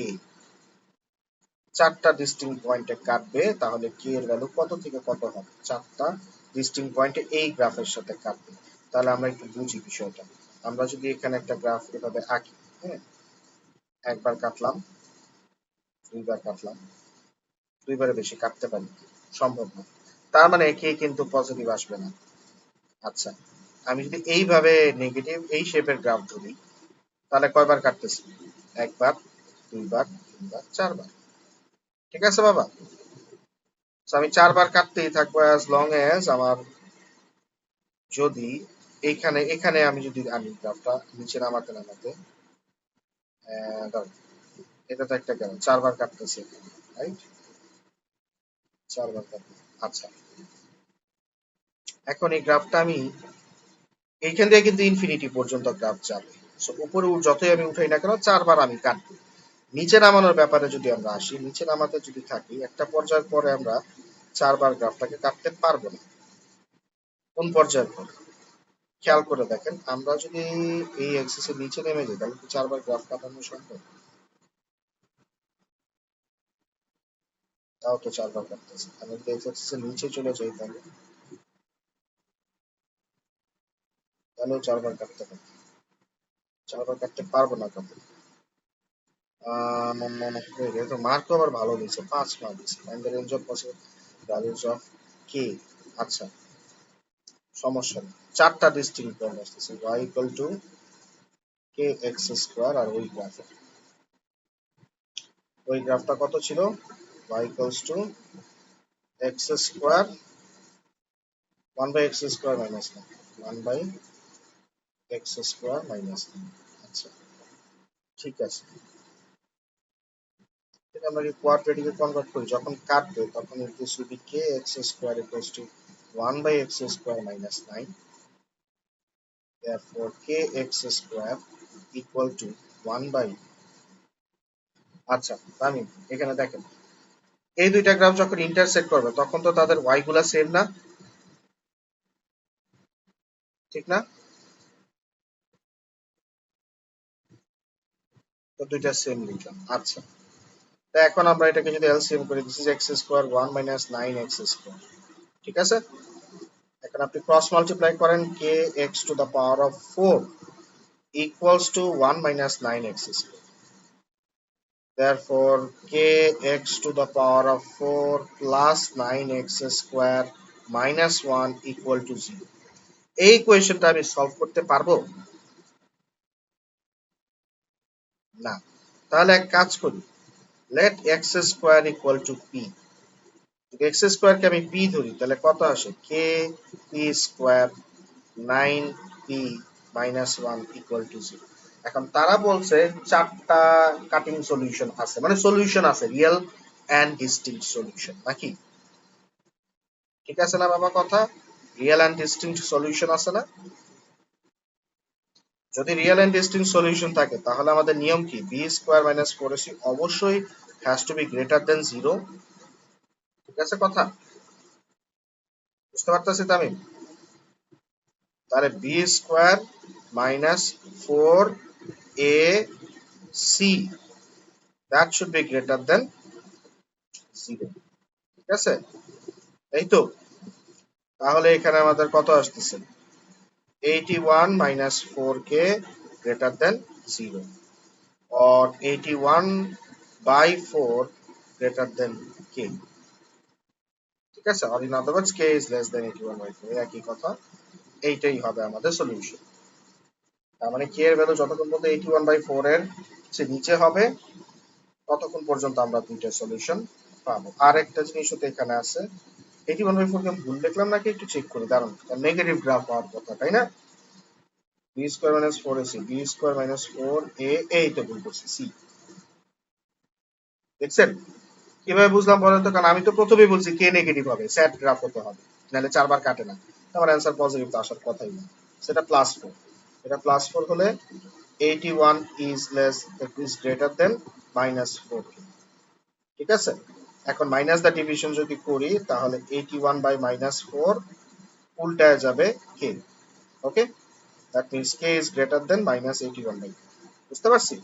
চারটা ডিস্টিংক্ট পয়েন্টে কাটবে, তাহলে k এর ভ্যালু কত থেকে কত হবে? চারটা ডিস্টিংক্ট পয়েন্টে এই গ্রাফের সাথে কাটবে। তাহলে আমরা একটু বুঝি বিষয়টা। আমরা যদি এখানে একটা গ্রাফ এভাবে আঁকি, হ্যাঁ, একবার কাটলাম, দুইবার কাটলাম, দুইবারে বেশি কাটতে পারি, সম্ভব না। তার মানে কে কিন্তু পজিটিভ আসবে না। আচ্ছা, আমি যদি এইভাবে নেগেটিভ এই শেপের গ্রাফ ধরি, তাহলে কয়বার কাটতেছি? একবার, দুইবার, তিনবার, চারবার। ঠিক আছে বাবা? So, আমি চারবার কাটতেই থাকবো অ্যাজ লং অ্যাজ আমার, যদি এখানে এখানে আমি যদি আনি গ্রাফটা নিচে নামাতে নামাতে, দাঁড়াও, এটা তো একটা গেল, চারবার কাটতেছি রাইট, চারবার কাটতে। আচ্ছা, এখন এই গ্রাফটা আমি এইখান থেকে কিন্তু ইনফিনিটি পর্যন্ত গ্রাফ যাবে। সো উপরে যতই আমি উঠাই না কেন চারবার আমি কাটবো। নিচে নামানোর ব্যাপারে যদি আমরা আসি, নিচে নামাতে যদি থাকি, একটা পর্যায়ের পরে আমরা চারবার গ্রাফটাকে কাটতে পারবো না। কোন পর্যায়ের পরে? খেয়াল করে দেখেন, আমরা যদি এই এক্সিসের নিচে নেমে যাই, তাহলে কি চারবার গ্রাফ কাটানো সম্ভব? তাও তো চারবার কাটতেছে। আমি যদি এক্স এক্সিসের নিচে চলে যাই, তাহলে তাহলেও চারবার কাটতে পারবো, চারবার কাটতে পারবো না কত? তো মার্কও আবার ভালো দিয়েছে, 5 মার্ক দিয়েছে। Find the range of possible values of k. আচ্ছা, সমস্যা নেই, চারটা ডিস্টিংক্ট পয়েন্ট আসতেছে, y equal to k x square. আর ওই গ্রাফে, ওই গ্রাফটা কত ছিল? y equals to x square, 1/x square minus 9, 1/x square minus 9। আচ্ছা, ঠিক আছে। এটা আমরা কি কোয়াড্রেটিকে কনভার্ট করি, যখন কাটবে তখন this will be K x square equals two 1/x square minus 9। therefore kx square equal to 1 by, আচ্ছা আমি এখানে দেখেন, এই দুইটা গ্রাফ যখন ইন্টারসেক্ট করবে তখন তো তাদের y গুলা সেম না, ঠিক না? তো দুইটা সেম লিখলাম। আচ্ছা, তো এখন আমরা এটাকে যদি এলসিএম করি, this is x square 1 minus 9x square. ঠিক আছে, এখন আপনি ক্রস মাল্টিপ্লাই করেন, k x to the power of 4 equals to 1 minus 9x square. therefore kx to the power of 4 plus 9x square minus 1 equal to 0। এই ইকুয়েশনটা আমি সলভ করতে পারবো না। তাহলে এক কাজ করি, let x square equal to p। যদি x স্কোয়ার কে আমি p ধরি, তাহলে কত আসে? k p square 9p minus 1 equal to 0। এখন তারা বলছে চারটা কাটিং সলিউশন আছে, মানে সলিউশন আছে, রিয়েল এন্ড ডিস্টিংক্ট সলিউশন, নাকি? ঠিক আছে না বাবা কথা? রিয়েল এন্ড ডিস্টিংক্ট সলিউশন আছে না? যদি রিয়েল এন্ড ডিস্টিংক্ট সলিউশন থাকে, তাহলে আমাদের নিয়ম কি? বি স্কোয়ার মাইনাস 4ac অবশ্যই has to be greater than 0। ঠিক আছে কথা? বুঝতে পারতেছি তামিম? তাহলে B square minus 4ac that should be greater than 0। ঠিক আছে, এই তো। তাহলে এখানে আমাদের কত আসতেছে? 81 minus 4k greater than 0, or 81 by 4 greater than k। ঠিক আছে, or in other words k is less than 81 by 4, একই কথা। এইটাই হবে আমাদের সলিউশন। তার মানে k এর ভ্যালু যতক্ষণ পর্যন্ত 81 by 4 এর নিচে হবে, ততক্ষণ পর্যন্ত আমরা দুইটা সলিউশন পাবো। আর একটা জিনিস তো এখানে আছে, 81 by 4 কে ভুল দেখলাম নাকি একটু চেক করে দাঁড়ান, নেগেটিভ গ্রাফ হওয়ার কথা, তাই না? B square minus 4ac, B square minus 4a, এইটা ভুল করছি, সি। দেখছেন কিভাবে বুঝলাম বলেন তো? কারণ আমি তো প্রথমেই বলছি কে নেগেটিভ হবে, স্যাড গ্রাফ হতে হবে, নাহলে চারবার কাটে না। আমার অ্যান্সার পজিটিভ তো আসার কথাই না। সেটা +4, এটা +4 হলে 81 ইজ লেস ইজ গ্রেটার দেন -4। ঠিক আছে, এখন মাইনাস দা ডিভিশন যদি করি, তাহলে 81 বাই -4 উল্টায় যাবে কে। Okay, that means k is greater than -81 by. বুঝতে পারছি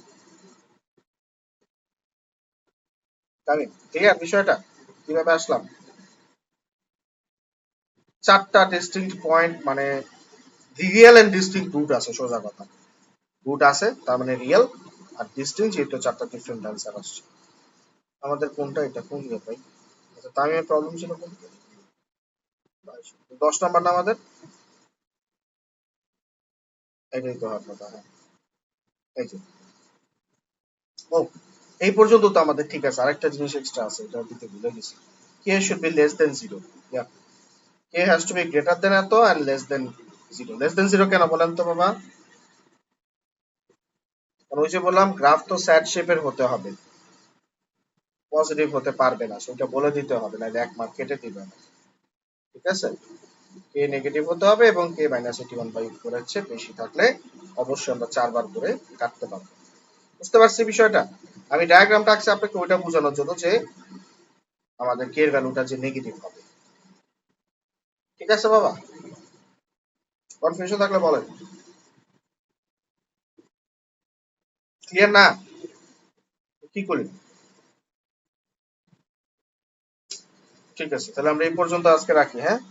তাই? ঠিক আছে, বিষয়টা কিভাবে আসলাম? চারটা ডিস্টিংক্ট পয়েন্ট, মানে রিয়েল এন্ড ডিস্টিংক্ট রুট আছে, সোজা কথা। রুট আছে তার মানে রিয়েল, আর ডিস্টেন্স এটা 4টা ডিফারেন্ট অ্যান্সার আসছে। আমাদের কোনটা এটা কোন ইয়ে ভাই? আচ্ছা টাইমের প্রবলেম ছিল কোনটা? 10 নাম্বার না আমাদের? এটাই তো হওয়ার কথা। হ্যাঁ এই যে ও এই পর্যন্ত তো আমাদের ঠিক আছে। আরেকটা জিনিস এক্সট্রা আছে, এটা দিতে ভুলে গেছি। K should be less than 0। Yeah, k has to be greater than এত and less than 0। Less than 0 কেন বলেন তো বাবা? কারণ ওই যে বললাম গ্রাফ তো স্যাড শেপের হতে হবে, পজিটিভ হতে পারবে না, সেটা বলে দিতে হবে, নাহলে 1 মার্ক কেটে দিবে না। ঠিক আছে, কে নেগেটিভ হতে হবে এবং কে মাইনাস 81/4 এর চেয়ে বেশি থাকলে অবশ্যই আমরা 4 বার করে কাটতে পারবো। বুঝতে পারছি বিষয়টা? আমি ডায়াগ্রামটা আঁকছি আপনাকে ওইটা বোঝানোর জন্য যে আমাদের কে এর ভ্যালুটা যে নেগেটিভ হবে। ঠিক আছে বাবা, কনফিউশন থাকলে বলেন। ক্লিয়ার না? কি করি? ঠিক আছে, তাহলে আমরা এই পর্যন্ত আজকে রাখি। হ্যাঁ।